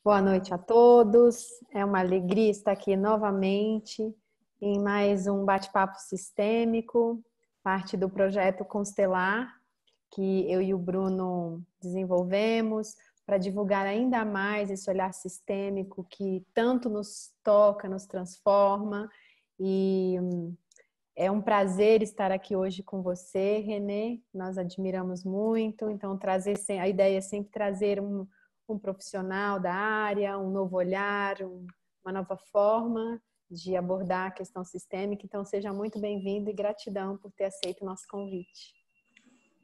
Boa noite a todos. É uma alegria estar aqui novamente em mais um bate-papo sistêmico, parte do projeto Constelar, que eu e o Bruno desenvolvemos para divulgar ainda mais esse olhar sistêmico que tanto nos toca, nos transforma. E é um prazer estar aqui hoje com você, Renê. Nós admiramos muito. Então, a ideia é sempre trazer um profissional da área, um novo olhar, uma nova forma de abordar a questão sistêmica. Então, seja muito bem-vindo e gratidão por ter aceito o nosso convite.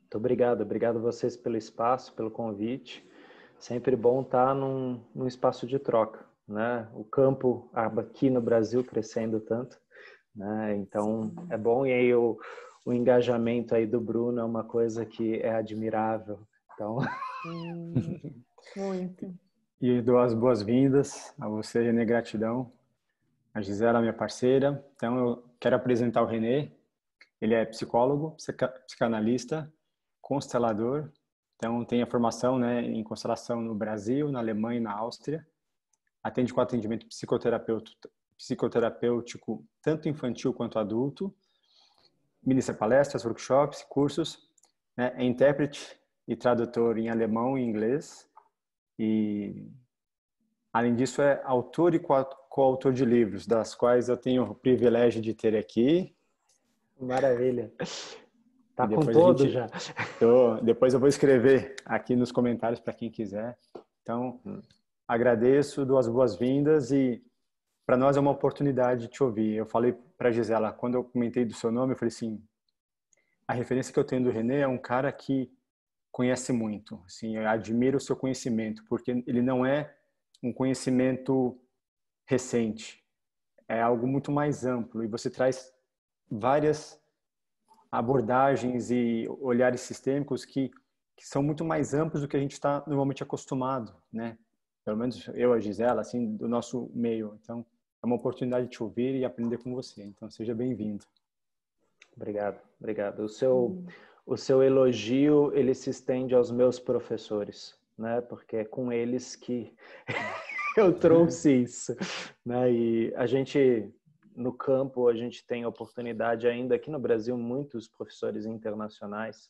Muito obrigado a vocês pelo espaço, pelo convite. Sempre bom estar num espaço de troca, né? O campo aqui no Brasil crescendo tanto, né? Então é bom, e aí o engajamento aí do Bruno é uma coisa que é admirável. Então, muito. E dou as boas-vindas a você, Renê, gratidão. A Gisela, minha parceira. Então, eu quero apresentar o Renê. Ele é psicólogo, psicanalista, constelador. Então, tem a formação, né, em constelação no Brasil, na Alemanha e na Áustria. Atende com atendimento psicoterapêutico, tanto infantil quanto adulto. Ministra palestras, workshops, cursos. Né, é intérprete e tradutor em alemão e inglês. E, além disso, é autor e coautor de livros, das quais eu tenho o privilégio de ter aqui. maravilha. Tá com todo já. Depois eu vou escrever aqui nos comentários para quem quiser. Então, agradeço, dou as boas-vindas e para nós é uma oportunidade de te ouvir. Eu falei para a Gisela, quando eu comentei do seu nome, eu falei assim, a referência que eu tenho do Renê é um cara que conhece muito. Assim, eu admiro o seu conhecimento, porque ele não é um conhecimento recente. É algo muito mais amplo e você traz várias abordagens e olhares sistêmicos que são muito mais amplos do que a gente está normalmente acostumado, né? Pelo menos eu, a Gisela, assim, do nosso meio. Então, é uma oportunidade de te ouvir e aprender com você. Então, seja bem-vindo. Obrigado. O seu elogio, ele se estende aos meus professores, né? Porque é com eles que eu trouxe isso, né? E a gente, no campo, a gente tem a oportunidade ainda aqui no Brasil, muitos professores internacionais.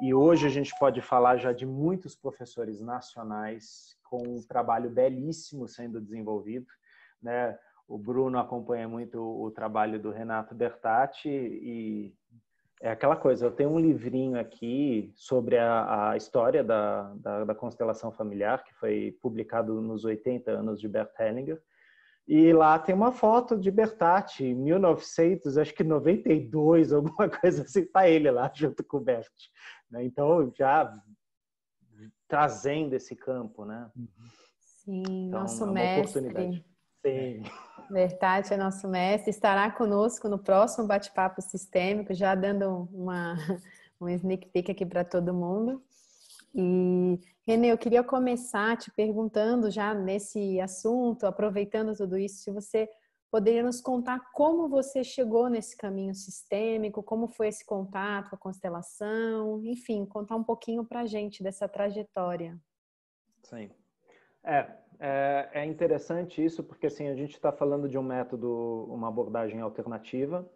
E hoje a gente pode falar já de muitos professores nacionais com um trabalho belíssimo sendo desenvolvido, né? O Bruno acompanha muito o trabalho do Renato Bertatti e é aquela coisa, eu tenho um livrinho aqui sobre a história da constelação familiar, que foi publicado nos 80 anos de Bert Hellinger, e lá tem uma foto de Bertatti, em 1992, alguma coisa assim, tá ele lá junto com o Bert. Então, já trazendo esse campo, né? Sim, então, nosso é uma mestre. oportunidade. Sim. Bertatti é nosso mestre, estará conosco no próximo bate-papo sistêmico, já dando um sneak peek aqui para todo mundo. E, Renê, eu queria começar te perguntando já nesse assunto, aproveitando tudo isso, se você poderia nos contar como você chegou nesse caminho sistêmico, como foi esse contato com a constelação, enfim, contar um pouquinho para a gente dessa trajetória. Sim. É interessante isso, porque assim, a gente está falando de um método, uma abordagem alternativa,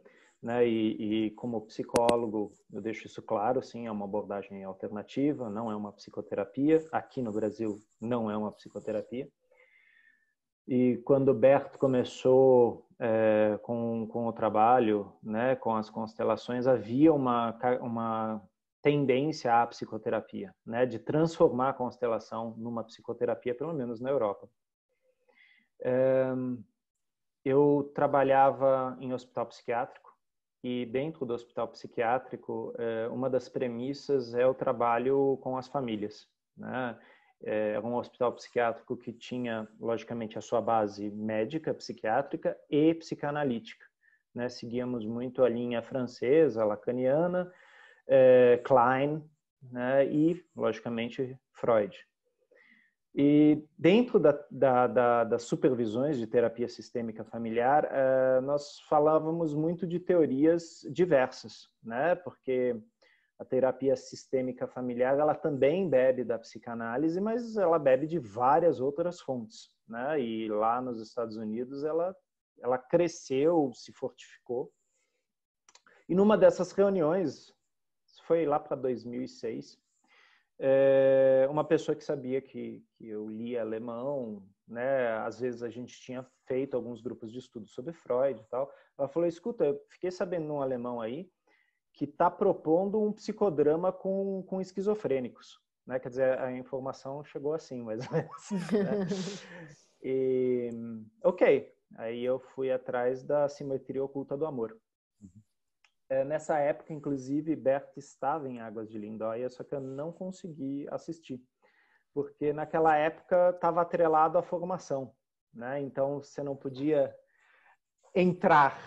né? E como psicólogo, eu deixo isso claro, sim, é uma abordagem alternativa, não é uma psicoterapia. Aqui no Brasil, não é uma psicoterapia. E quando o Bert começou com o trabalho, né, com as constelações, havia uma tendência à psicoterapia, né, de transformar a constelação numa psicoterapia, pelo menos na Europa. Eu trabalhava em hospital psiquiátrico e dentro do hospital psiquiátrico, uma das premissas é o trabalho com as famílias, né? Era um hospital psiquiátrico que tinha, logicamente, a sua base médica, psiquiátrica e psicanalítica, né? Seguíamos muito a linha francesa, lacaniana, Klein, né? E, logicamente, Freud. E dentro das supervisões de terapia sistêmica familiar, nós falávamos muito de teorias diversas, né? Porque A terapia sistêmica familiar, ela também bebe da psicanálise, mas ela bebe de várias outras fontes, né? E lá nos Estados Unidos ela cresceu, se fortificou. E numa dessas reuniões, foi lá para 2006, uma pessoa que sabia que eu lia alemão, né? Às vezes a gente tinha feito alguns grupos de estudo sobre Freud e tal. Ela falou, escuta, eu fiquei sabendo num alemão aí que está propondo um psicodrama com esquizofrênicos, né? Quer dizer, a informação chegou assim, mais ou menos. Né? E, ok, aí eu fui atrás da Simetria Oculta do Amor. Nessa época, inclusive, Bert estava em Águas de Lindóia, só que eu não consegui assistir, porque naquela época estava atrelado à formação, né? Então você não podia entrar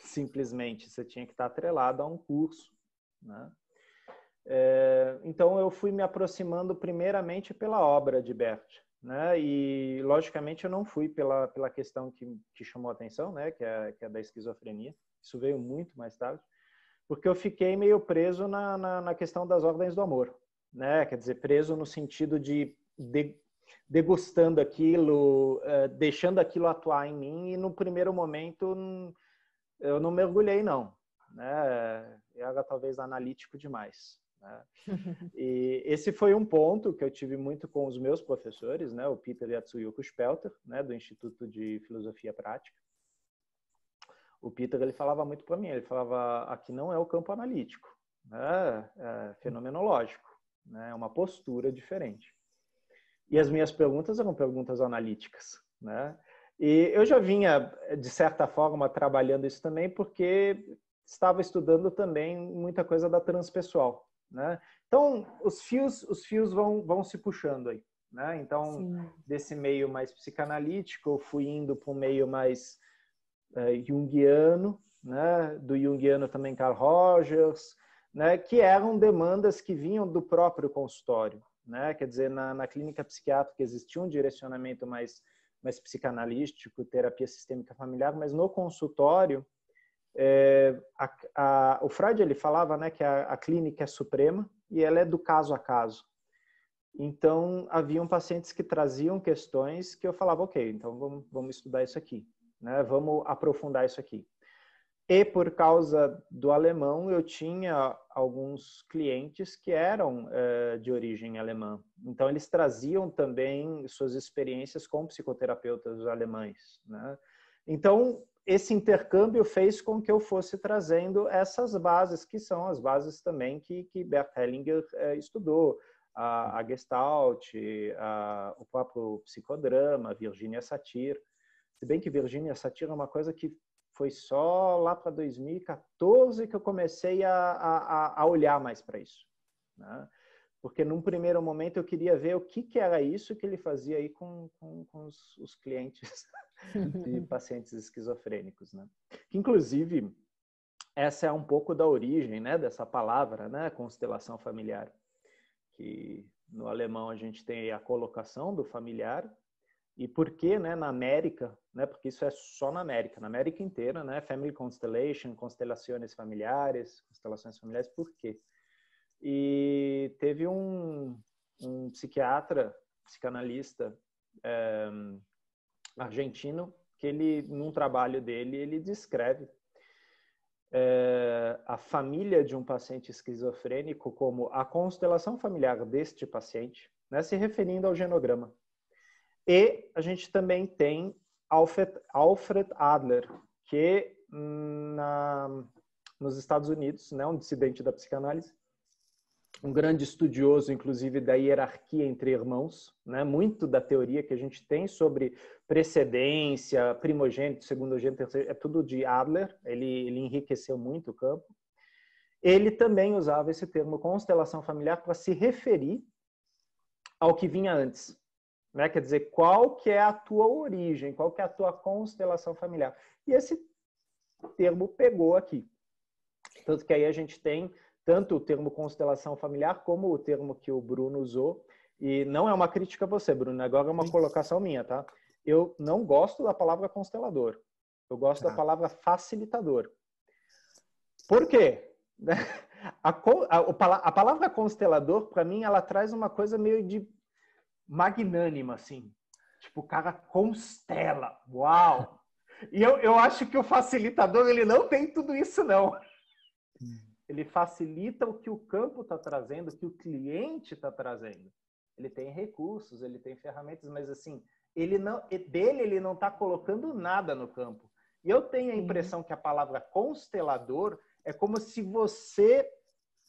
simplesmente, você tinha que estar atrelado a um curso, né? Então eu fui me aproximando primeiramente pela obra de Bert, né? E logicamente eu não fui pela questão que chamou a atenção, né? Que é da esquizofrenia. Isso veio muito mais tarde, porque eu fiquei meio preso na questão das ordens do amor, né? Quer dizer, preso no sentido de degustando aquilo, deixando aquilo atuar em mim, e no primeiro momento eu não mergulhei, não, né? Eu era talvez analítico demais, né? E esse foi um ponto que eu tive muito com os meus professores, né? O Peter e a Tsuyuko Spelter, né? Do Instituto de Filosofia Prática. O Peter, ele falava muito para mim, ele falava, aqui não é o campo analítico, né? É fenomenológico, né? É uma postura diferente. E as minhas perguntas eram perguntas analíticas, né? E eu já vinha, de certa forma, trabalhando isso também, porque estava estudando também muita coisa da transpessoal, né? Então, os fios vão se puxando aí, né? Então, sim, desse meio mais psicanalítico, eu fui indo para um meio mais junguiano, né? Do junguiano também Carl Rogers, né? Que eram demandas que vinham do próprio consultório, né? Quer dizer, na clínica psiquiátrica existia um direcionamento mais psicanalístico, terapia sistêmica familiar, mas no consultório, o Freud, ele falava, né, que a clínica é suprema e ela é do caso a caso. Então, haviam pacientes que traziam questões que eu falava, ok, então vamos estudar isso aqui, né? Vamos aprofundar isso aqui. E por causa do alemão, eu tinha alguns clientes que eram de origem alemã. Então, eles traziam também suas experiências com psicoterapeutas alemães, né? Então, esse intercâmbio fez com que eu fosse trazendo essas bases, que são as bases também que Bert Hellinger estudou. A Gestalt, o próprio psicodrama, Virginia Satir. Se bem que Virginia Satir é uma coisa que foi só lá para 2014 que eu comecei a olhar mais para isso, né? Porque num primeiro momento eu queria ver o que era isso que ele fazia aí com os clientes de pacientes esquizofrênicos, né? Que, inclusive, essa é um pouco da origem, né, dessa palavra, né, constelação familiar, que no alemão a gente tem a colocação do familiar. E por que, né, na América, né, porque isso é só na América inteira, né, Family Constellation, constelações familiares, por quê? E teve um psiquiatra, psicanalista argentino, que ele, num trabalho dele, ele descreve a família de um paciente esquizofrênico como a constelação familiar deste paciente, né, se referindo ao genograma. E a gente também tem Alfred Adler, que nos Estados Unidos, né, um dissidente da psicanálise, um grande estudioso, inclusive, da hierarquia entre irmãos, né, muito da teoria que a gente tem sobre precedência, primogênito, segundogênito, terceiro, é tudo de Adler, ele enriqueceu muito o campo. Ele também usava esse termo constelação familiar para se referir ao que vinha antes. Né? Quer dizer, qual que é a tua origem, qual que é a tua constelação familiar. E esse termo pegou aqui. Tanto que aí a gente tem tanto o termo constelação familiar como o termo que o Bruno usou. E não é uma crítica a você, Bruno, agora é uma colocação minha, tá? Eu não gosto da palavra constelador. Eu gosto da palavra facilitador. Por quê? A palavra constelador, para mim, ela traz uma coisa meio de magnânima, assim. Tipo, o cara constela. Uau! E eu acho que o facilitador, ele não tem tudo isso, não. Ele facilita o que o campo está trazendo, o que o cliente está trazendo. Ele tem recursos, ele tem ferramentas, mas assim, ele não está colocando nada no campo. E eu tenho a impressão que a palavra constelador é como se você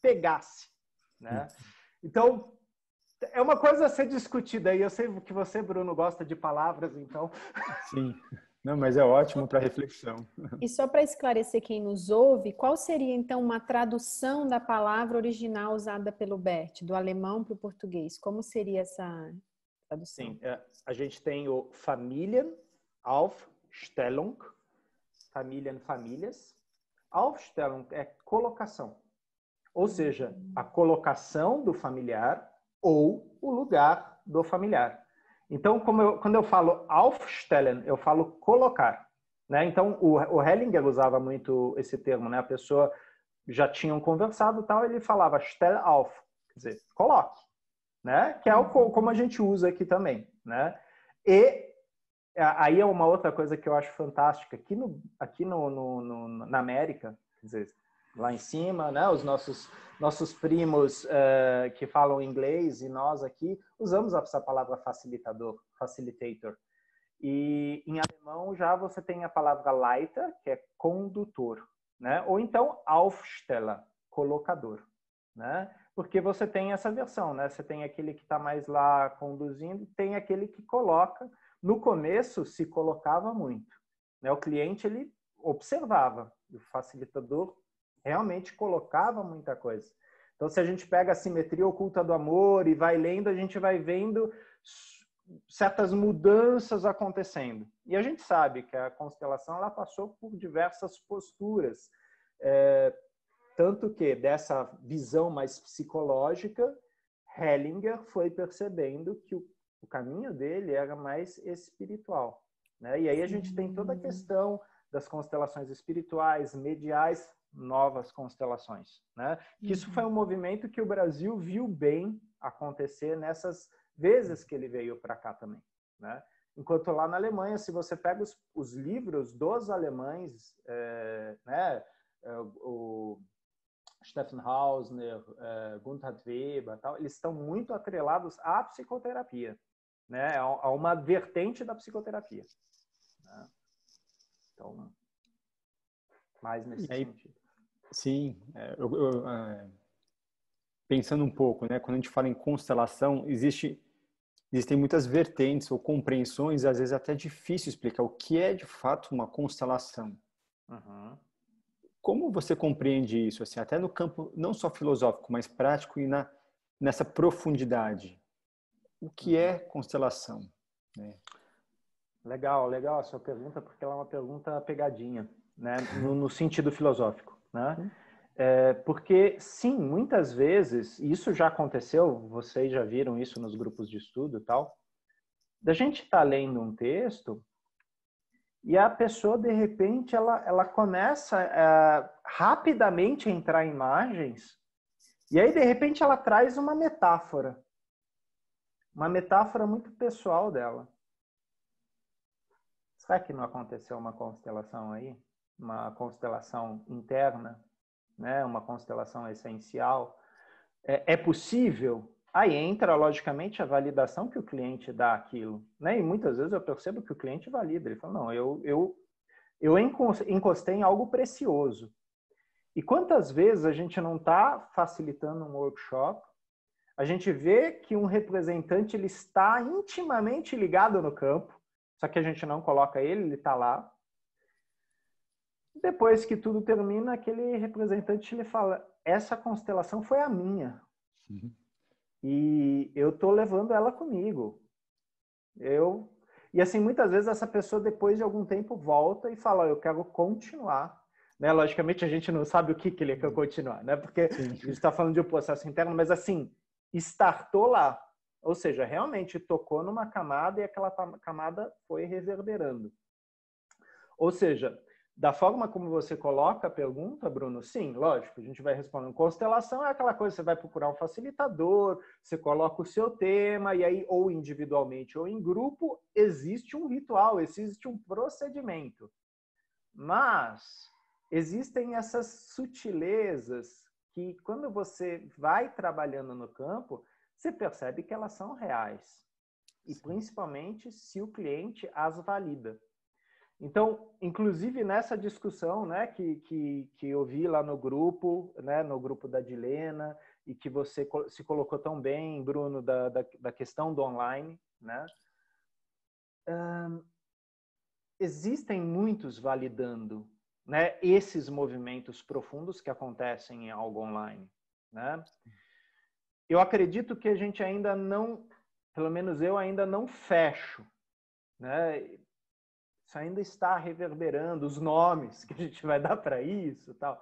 pegasse, né? Então, é uma coisa a ser discutida. E eu sei que você, Bruno, gosta de palavras, então... Sim. Não, mas é ótimo para reflexão. E só para esclarecer quem nos ouve, qual seria então uma tradução da palavra original usada pelo Bert, do alemão para o português? Como seria essa tradução? Sim, a gente tem o Familienaufstellung, famílias. Aufstellung é colocação. Ou seja, a colocação do familiar ou o lugar do familiar. Então, quando eu falo aufstellen, eu falo colocar, né? Então, o Hellinger usava muito esse termo, né? A pessoa já tinham conversado e tal, ele falava stell auf, quer dizer, coloque, né? Que é como a gente usa aqui também, né? E aí é uma outra coisa que eu acho fantástica. Aqui na América, quer dizer, lá em cima, né? Os nossos primos que falam inglês e nós aqui usamos essa palavra facilitator. E em alemão já você tem a palavra Leiter, que é condutor, né? Ou então Aufsteller, colocador, né? Porque você tem essa versão, né? Você tem aquele que está mais lá conduzindo, tem aquele que coloca. No começo se colocava muito, né? O cliente ele observava, o facilitador realmente colocava muita coisa. Então, se a gente pega a simetria oculta do amor e vai lendo, a gente vai vendo certas mudanças acontecendo. E a gente sabe que a constelação ela passou por diversas posturas. Tanto que dessa visão mais psicológica, Hellinger foi percebendo que o caminho dele era mais espiritual, né? E aí a gente tem toda a questão das constelações espirituais, mediais, novas constelações, né? Que isso foi um movimento que o Brasil viu bem acontecer nessas vezes que ele veio para cá também, né? Enquanto lá na Alemanha, se você pega os livros dos alemães, né? O Stefan Hausner, Gunther Weber, tal, eles estão muito atrelados à psicoterapia, né? A uma vertente da psicoterapia, né? Então, mais nesse sentido. Sim, pensando um pouco, né? Quando a gente fala em constelação, existem muitas vertentes ou compreensões, às vezes até difícil explicar o que é de fato uma constelação. Uhum. Como você compreende isso, assim, até no campo não só filosófico, mas prático e nessa profundidade? O que é constelação? Né? Legal a sua pergunta, porque ela é uma pergunta pegadinha, né? No sentido filosófico, né? Porque, sim, muitas vezes, e isso já aconteceu, vocês já viram isso nos grupos de estudo e tal, da gente estar lendo um texto e a pessoa, de repente, ela começa rapidamente a entrar em imagens e aí, de repente, ela traz uma metáfora muito pessoal dela. Será que não aconteceu uma constelação aí? Uma constelação interna, né? Uma constelação essencial? É possível? Aí entra, logicamente, a validação que o cliente dá àquilo, né? E muitas vezes eu percebo que o cliente valida. Ele fala, não, eu encostei em algo precioso. E quantas vezes a gente não está facilitando um workshop, a gente vê que um representante ele está intimamente ligado no campo, só que a gente não coloca ele está lá. Depois que tudo termina, aquele representante ele fala, essa constelação foi a minha. Uhum. E eu estou levando ela comigo. E assim, muitas vezes essa pessoa, depois de algum tempo, volta e fala, eu quero continuar. Né? Logicamente, a gente não sabe o que ele quer continuar, né? Porque sim, a gente está falando de um processo interno, mas assim, startou lá. Ou seja, realmente tocou numa camada e aquela camada foi reverberando. Ou seja, Da forma como você coloca a pergunta, Bruno, sim, lógico, a gente vai respondendo. Constelação é aquela coisa, você vai procurar um facilitador, você coloca o seu tema, e aí, ou individualmente ou em grupo, existe um ritual, existe um procedimento. Mas existem essas sutilezas que, quando você vai trabalhando no campo, você percebe que elas são reais. E principalmente se o cliente as valida. Então, inclusive nessa discussão, né, que eu vi lá no grupo, né, no grupo da Dilena, e que você se colocou tão bem, Bruno, da questão do online, né, existem muitos validando, né, esses movimentos profundos que acontecem em algo online, né. Eu acredito que a gente ainda não, pelo menos eu ainda não fecho, né. Isso ainda está reverberando, os nomes que a gente vai dar para isso e tal.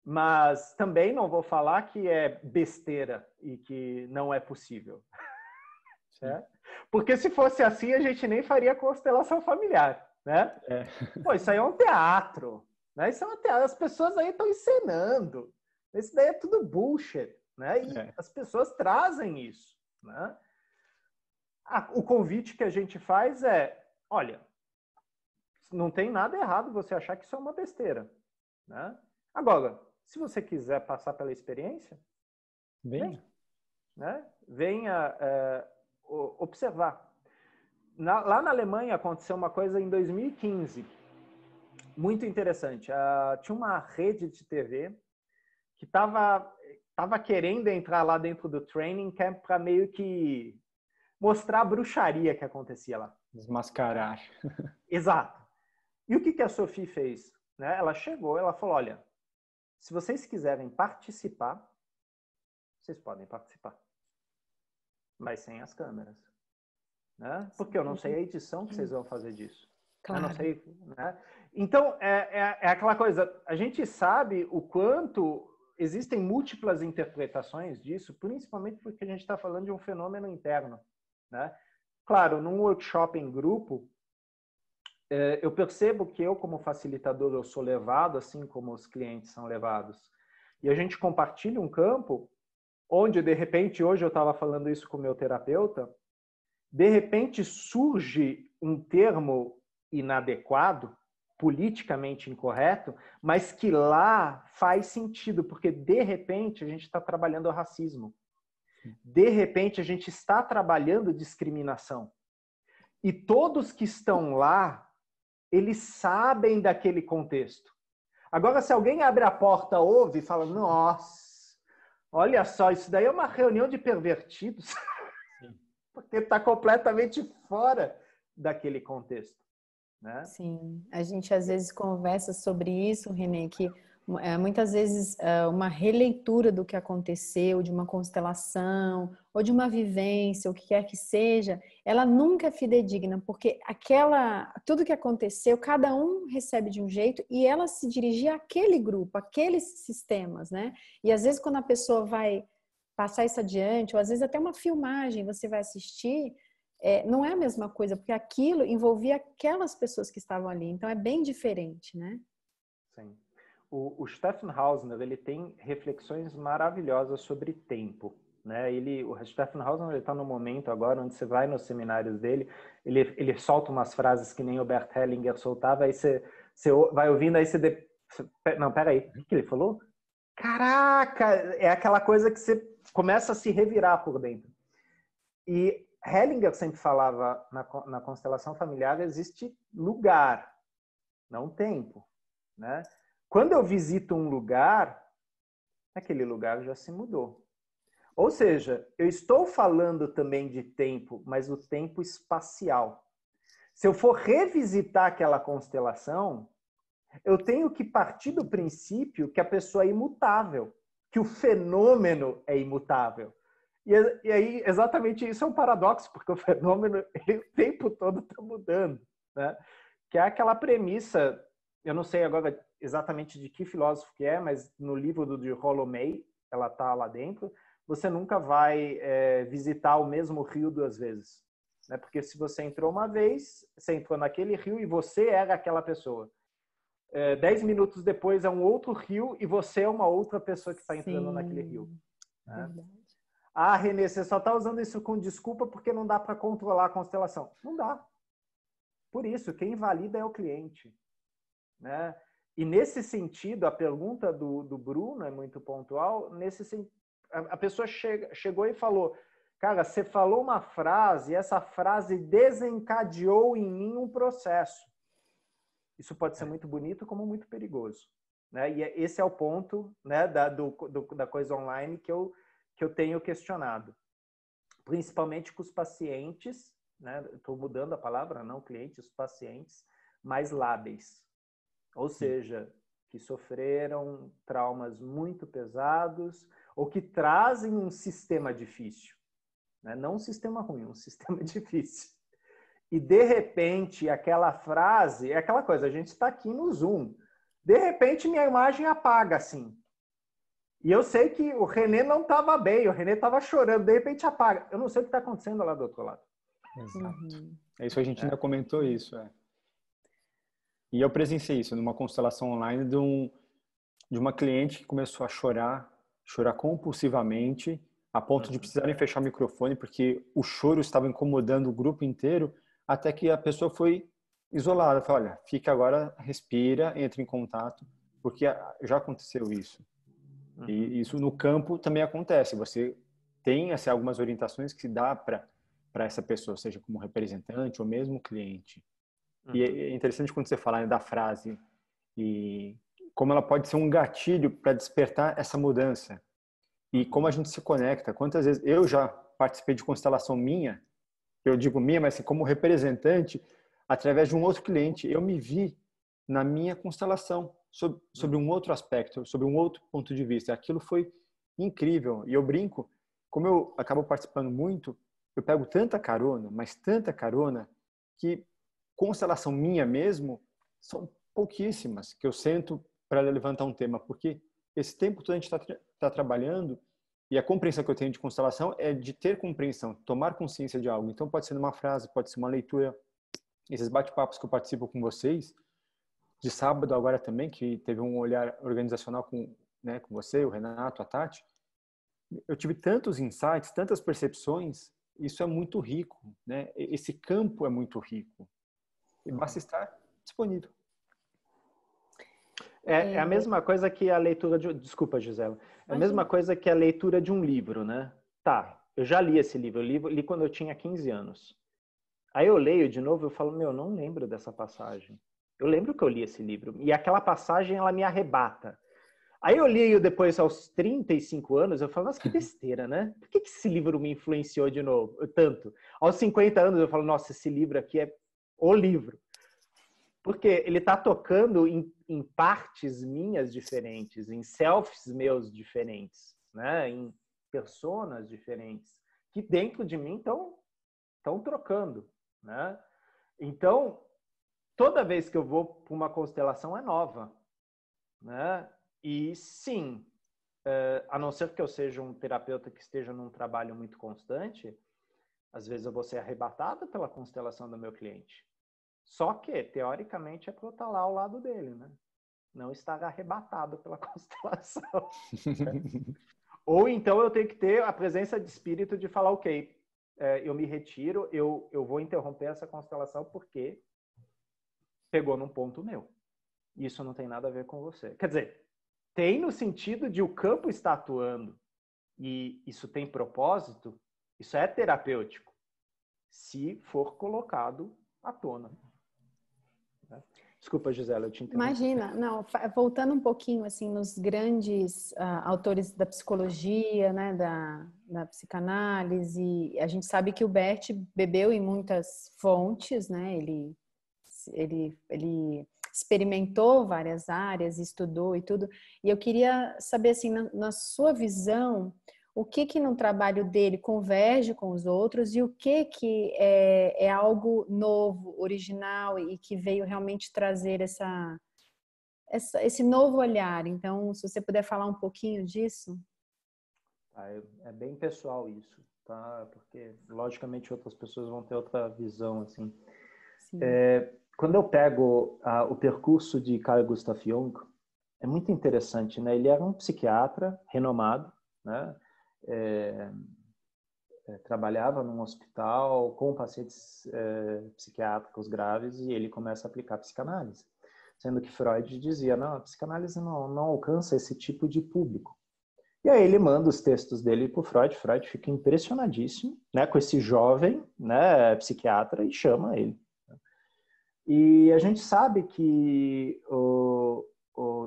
Mas também não vou falar que é besteira e que não é possível. Né? Porque se fosse assim, a gente nem faria constelação familiar. Né? Pô, isso aí é um teatro. Né? Isso é um teatro. As pessoas aí estão encenando. Isso daí é tudo bullshit. Né? E as pessoas trazem isso. Né? O convite que a gente faz é, olha, não tem nada errado você achar que isso é uma besteira. Né? Agora, se você quiser passar pela experiência, venha. Né? Venha observar. Lá na Alemanha aconteceu uma coisa em 2015, muito interessante. Tinha uma rede de TV que estava querendo entrar lá dentro do training camp para meio que mostrar a bruxaria que acontecia lá. Desmascarar. Exato. E o que a Sophie fez? Né? Ela chegou, ela falou, olha, se vocês quiserem participar, vocês podem participar. Mas sem as câmeras. Né? Porque eu não sei a edição que vocês vão fazer disso. Claro. Eu não sei. Né? Então, é aquela coisa, a gente sabe o quanto existem múltiplas interpretações disso, principalmente porque a gente está falando de um fenômeno interno. Né? Claro, num workshop em grupo, eu percebo que eu, como facilitador, eu sou levado, assim como os clientes são levados. E a gente compartilha um campo onde, de repente, hoje eu estava falando isso com o meu terapeuta, de repente surge um termo inadequado, politicamente incorreto, mas que lá faz sentido, porque, de repente, a gente está trabalhando o racismo. De repente, a gente está trabalhando discriminação. E todos que estão lá, eles sabem daquele contexto. Agora, se alguém abre a porta, ouve e fala, nossa, olha só, isso daí é uma reunião de pervertidos, porque está completamente fora daquele contexto. Né? Sim, a gente às vezes conversa sobre isso, Renê, que muitas vezes uma releitura do que aconteceu, de uma constelação, ou de uma vivência, o que quer que seja, ela nunca é fidedigna, porque tudo que aconteceu, cada um recebe de um jeito e ela se dirigia àquele grupo, àqueles sistemas, né? E às vezes quando a pessoa vai passar isso adiante, ou às vezes até uma filmagem você vai assistir, não é a mesma coisa, porque aquilo envolvia aquelas pessoas que estavam ali, então é bem diferente, né? Sim. O Stephen Hausner, ele tem reflexões maravilhosas sobre tempo, né? O Stephen Hausner está no momento agora onde você vai nos seminários dele, ele solta umas frases que nem o Bert Hellinger soltava, aí você vai ouvindo, aí você... Não, peraí, o que ele falou? Caraca! É aquela coisa que você começa a se revirar por dentro. E Hellinger sempre falava, na constelação familiar existe lugar, não tempo. Né? Quando eu visito um lugar, aquele lugar já se mudou. Ou seja, eu estou falando também de tempo, mas o tempo espacial. Se eu for revisitar aquela constelação, eu tenho que partir do princípio que a pessoa é imutável, que o fenômeno é imutável. E aí, exatamente isso é um paradoxo, porque o fenômeno, ele, o tempo todo está mudando. Né? Que é aquela premissa, eu não sei agora exatamente de que filósofo que é, mas no livro de Rollo May, ela está lá dentro, você nunca vai visitar o mesmo rio duas vezes. Né? Porque se você entrou uma vez, você entrou naquele rio e você era aquela pessoa. 10 minutos depois é um outro rio e você é uma outra pessoa que está entrando naquele rio. Né? Ah, Renê, você só está usando isso com desculpa porque não dá para controlar a constelação. Não dá. Por isso, quem valida é o cliente. Né? E nesse sentido, a pergunta do Bruno é muito pontual. A pessoa chegou e falou, cara, você falou uma frase e essa frase desencadeou em mim um processo. Isso pode ser muito bonito como muito perigoso. Né? E esse é o ponto, né, da coisa online que eu tenho questionado. Principalmente com os pacientes, né? Estou mudando a palavra, não clientes, os pacientes mais lábeis. Ou seja, que sofreram traumas muito pesados ou que trazem um sistema difícil. Né? Não um sistema ruim, um sistema difícil. E, de repente, aquela frase, é aquela coisa, a gente está aqui no Zoom. De repente, minha imagem apaga, assim. E eu sei que o Renê não estava bem, o Renê estava chorando, de repente apaga. Eu não sei o que está acontecendo lá do outro lado. Exato. É isso, a gente ainda comentou isso. E eu presenciei isso numa constelação online de uma cliente que começou a chorar compulsivamente, a ponto de precisarem fechar o microfone, porque o choro estava incomodando o grupo inteiro, até que a pessoa foi isolada. Falou, olha, fica agora, respira, entre em contato, porque já aconteceu isso. E isso no campo também acontece. Você tem assim, algumas orientações que dá para essa pessoa, seja como representante ou mesmo cliente. E é interessante quando você fala, né, da frase e como ela pode ser um gatilho para despertar essa mudança. E como a gente se conecta. Quantas vezes eu já participei de constelação minha, eu digo minha, mas assim, como representante, através de um outro cliente, eu me vi na minha constelação, sobre um outro aspecto, sobre um outro ponto de vista. Aquilo foi incrível. E eu brinco, como eu acabo participando muito, eu pego tanta carona, mas tanta carona, que constelação minha mesmo, são pouquíssimas que eu sento para levantar um tema, porque esse tempo todo a gente está trabalhando e a compreensão que eu tenho de constelação é de ter compreensão, tomar consciência de algo. Então pode ser uma frase, pode ser uma leitura. Esses bate-papos que eu participo com vocês, de sábado agora também, que teve um olhar organizacional com, né, com você, o Renato, a Tati, eu tive tantos insights, tantas percepções, isso é muito rico, né? Esse campo é muito rico. E basta estar disponível. É a mesma coisa que a leitura de... Desculpa, Gisela. É a mesma coisa que a leitura de um livro, né? Tá, eu já li esse livro. Eu li quando eu tinha 15 anos. Aí eu leio de novo e eu falo, meu, não lembro dessa passagem. Eu lembro que eu li esse livro. E aquela passagem, ela me arrebata. Aí eu li depois, aos 35 anos, eu falo, nossa, que besteira, né? Por que esse livro me influenciou de novo, tanto? Aos 50 anos eu falo, nossa, esse livro aqui é o livro. Porque ele está tocando em partes minhas diferentes, em selfies meus diferentes, né? Em personas diferentes, que dentro de mim estão trocando, né? Então, toda vez que eu vou para uma constelação é nova, né? E sim, a não ser que eu seja um terapeuta que esteja num trabalho muito constante, às vezes eu vou ser arrebatado pela constelação do meu cliente. Só que, teoricamente, é para eu estar lá ao lado dele, né? Não estar arrebatado pela constelação. Ou então eu tenho que ter a presença de espírito de falar, ok, eu me retiro, eu vou interromper essa constelação porque pegou num ponto meu. Isso não tem nada a ver com você. Quer dizer, tem no sentido de o campo estar atuando e isso tem propósito, isso é terapêutico, se for colocado à tona. Desculpa, Gisela, eu te interrompi. Imagina, não, voltando um pouquinho assim nos grandes autores da psicologia, né, da psicanálise, a gente sabe que o Bert bebeu em muitas fontes, né, ele experimentou várias áreas, estudou e tudo, e eu queria saber assim, na sua visão, o que no trabalho dele converge com os outros e o que é algo novo, original e que veio realmente trazer esse novo olhar. Então, se você puder falar um pouquinho disso. É bem pessoal isso, tá? Porque, logicamente, outras pessoas vão ter outra visão, assim. quando eu pego o percurso de Carl Gustav Jung, é muito interessante, né? Ele era um psiquiatra renomado, né? Trabalhava num hospital com pacientes psiquiátricos graves e ele começa a aplicar psicanálise. Sendo que Freud dizia, não, a psicanálise não alcança esse tipo de público. E aí ele manda os textos dele para o Freud. Freud fica impressionadíssimo, né, com esse jovem, né, psiquiatra, e chama ele. E a gente sabe que o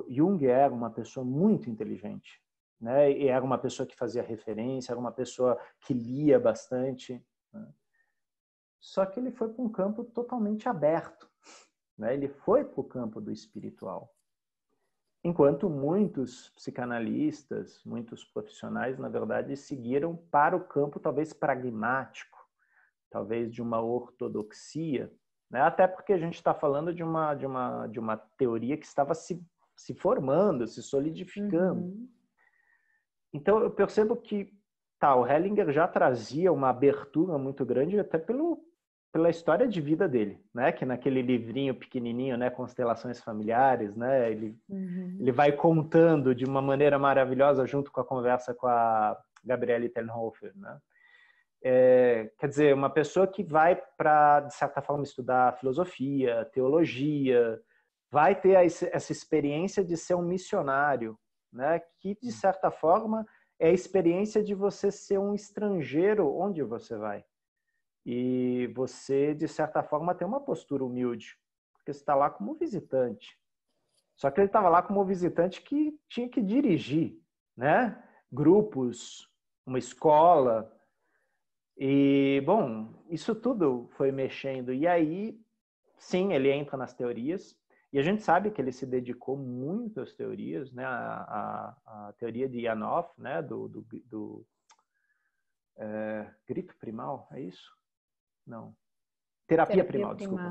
Jung era uma pessoa muito inteligente, né, e era uma pessoa que fazia referência, era uma pessoa que lia bastante, né? Só que ele foi para um campo totalmente aberto, né? Ele foi para o campo do espiritual. Enquanto muitos psicanalistas, muitos profissionais, na verdade, seguiram para o campo talvez pragmático, talvez de uma ortodoxia, né? Até porque a gente está falando de uma teoria que estava se formando, se solidificando. Uhum. Então, eu percebo que o Hellinger já trazia uma abertura muito grande, até pela história de vida dele, né? Que naquele livrinho pequenininho, né? Constelações Familiares, né? Ele vai contando de uma maneira maravilhosa junto com a conversa com a Gabriele Telnhofer, né? Quer dizer, uma pessoa que vai para, de certa forma, estudar filosofia, teologia, vai ter essa experiência de ser um missionário, né? Que, de certa forma, é a experiência de você ser um estrangeiro onde você vai. E você, de certa forma, tem uma postura humilde, porque você está lá como visitante. Só que ele estava lá como visitante que tinha que dirigir, né? Grupos, uma escola. E, bom, isso tudo foi mexendo. E aí, sim, ele entra nas teorias. E a gente sabe que ele se dedicou muito às teorias, né? A teoria de Janov, né? Do grito primal, é isso? Não. Terapia primal, desculpa.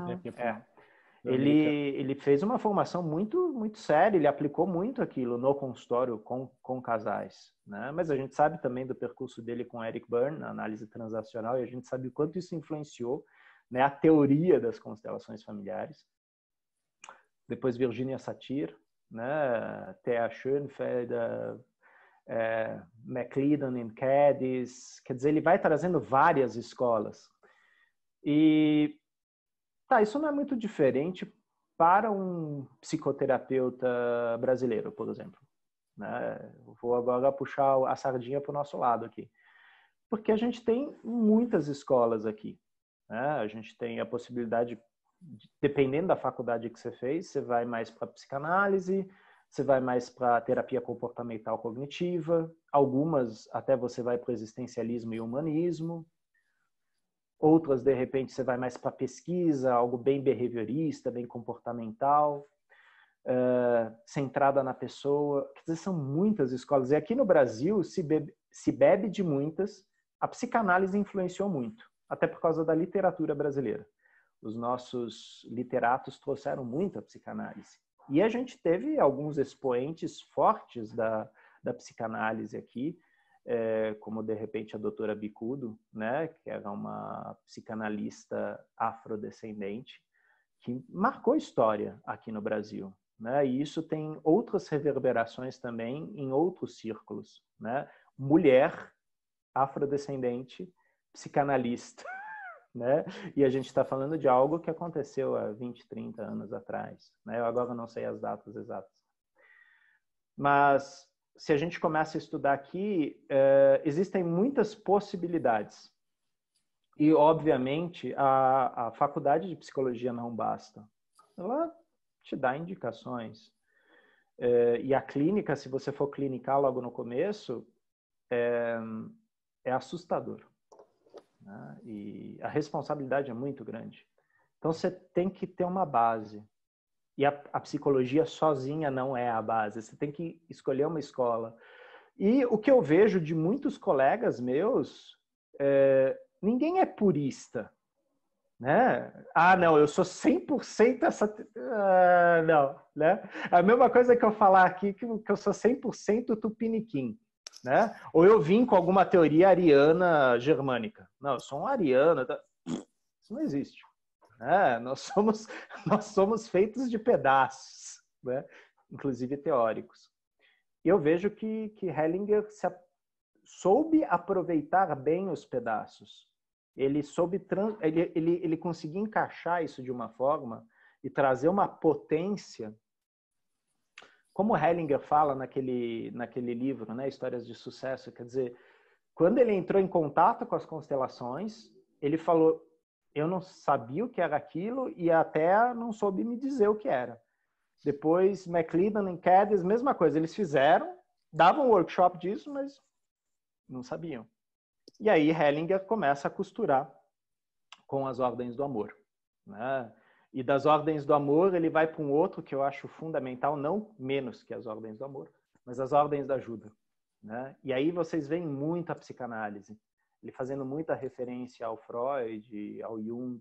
Ele fez uma formação muito, muito séria, ele aplicou muito aquilo no consultório com casais, né? Mas a gente sabe também do percurso dele com Eric Berne, na análise transacional, e a gente sabe o quanto isso influenciou, né, a teoria das constelações familiares. Depois Virginia Satir, né, Thea Schoenfeld, McLeodon em Cadiz, quer dizer, ele vai trazendo várias escolas. E isso não é muito diferente para um psicoterapeuta brasileiro, por exemplo, né? Vou agora puxar a sardinha para o nosso lado aqui. Porque a gente tem muitas escolas aqui, né? A gente tem a possibilidade, dependendo da faculdade que você fez, você vai mais para psicanálise, você vai mais para terapia comportamental cognitiva, algumas até você vai para o existencialismo e humanismo. Outras, de repente, você vai mais para pesquisa, algo bem behaviorista, bem comportamental, centrada na pessoa. Quer dizer, são muitas escolas. E aqui no Brasil se bebe de muitas. A psicanálise influenciou muito, até por causa da literatura brasileira. Os nossos literatos trouxeram muito a psicanálise. E a gente teve alguns expoentes fortes da psicanálise aqui, como de repente a doutora Bicudo, né, que era uma psicanalista afrodescendente, que marcou história aqui no Brasil, né? E isso tem outras reverberações também em outros círculos, né? Mulher afrodescendente, psicanalista, né? E a gente está falando de algo que aconteceu há 20, 30 anos atrás, né? Eu agora não sei as datas exatas. Mas se a gente começa a estudar aqui, existem muitas possibilidades. E, obviamente, a faculdade de psicologia não basta. Ela te dá indicações. E a clínica, se você for clinicar logo no começo, é assustador, né? E a responsabilidade é muito grande. Então, você tem que ter uma base. E a psicologia sozinha não é a base. Você tem que escolher uma escola. E o que eu vejo de muitos colegas meus, ninguém é purista, né? Ah, não, eu sou 100% essa... não, né? A mesma coisa que eu falar aqui, que eu sou 100% tupiniquim, né? Ou eu vim com alguma teoria ariana germânica. Não, eu sou um ariano. Isso não existe, né? Nós somos feitos de pedaços, né? Inclusive teóricos. E eu vejo que Hellinger soube aproveitar bem os pedaços. Ele soube ele conseguia encaixar isso de uma forma e trazer uma potência, como Hellinger fala naquele livro, né, Histórias de Sucesso. Quer dizer, quando ele entrou em contato com as constelações, ele falou: eu não sabia o que era aquilo e até não soube me dizer o que era. Depois, McLeod e Cadiz, mesma coisa. Eles fizeram, davam um workshop disso, mas não sabiam. E aí Hellinger começa a costurar com as ordens do amor, né? E das ordens do amor ele vai para um outro que eu acho fundamental, não menos que as ordens do amor, mas as ordens da ajuda, né? E aí vocês veem muito a psicanálise, ele fazendo muita referência ao Freud, ao Jung,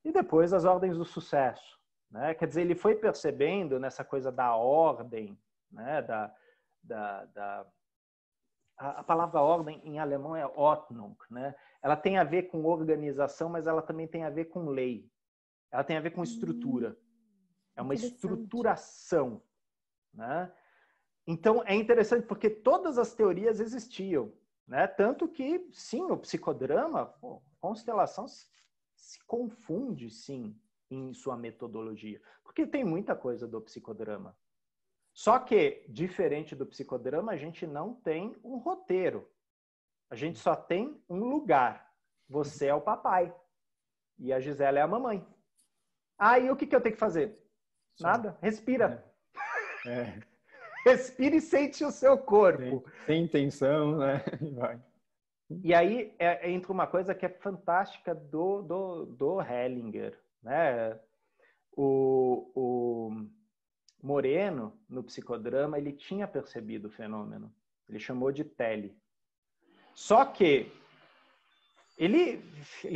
e depois as ordens do sucesso, né? Quer dizer, ele foi percebendo nessa coisa da ordem, né? A palavra ordem em alemão é Ordnung, né? Ela tem a ver com organização, mas ela também tem a ver com lei. Ela tem a ver com estrutura. É uma estruturação, né? Então, é interessante porque todas as teorias existiam, né? Tanto que, sim, o psicodrama, constelação se confunde, sim, em sua metodologia. Porque tem muita coisa do psicodrama. Só que, diferente do psicodrama, a gente não tem um roteiro. A gente só tem um lugar. Você é o papai. E a Gisela é a mamãe. Ah, e o que eu tenho que fazer? Nada. Respira. Respira e sente o seu corpo. Sem intenção, né? Vai. E aí entra uma coisa que é fantástica do Hellinger, né? O Moreno, no psicodrama, ele tinha percebido o fenômeno. Ele chamou de tele. Só que ele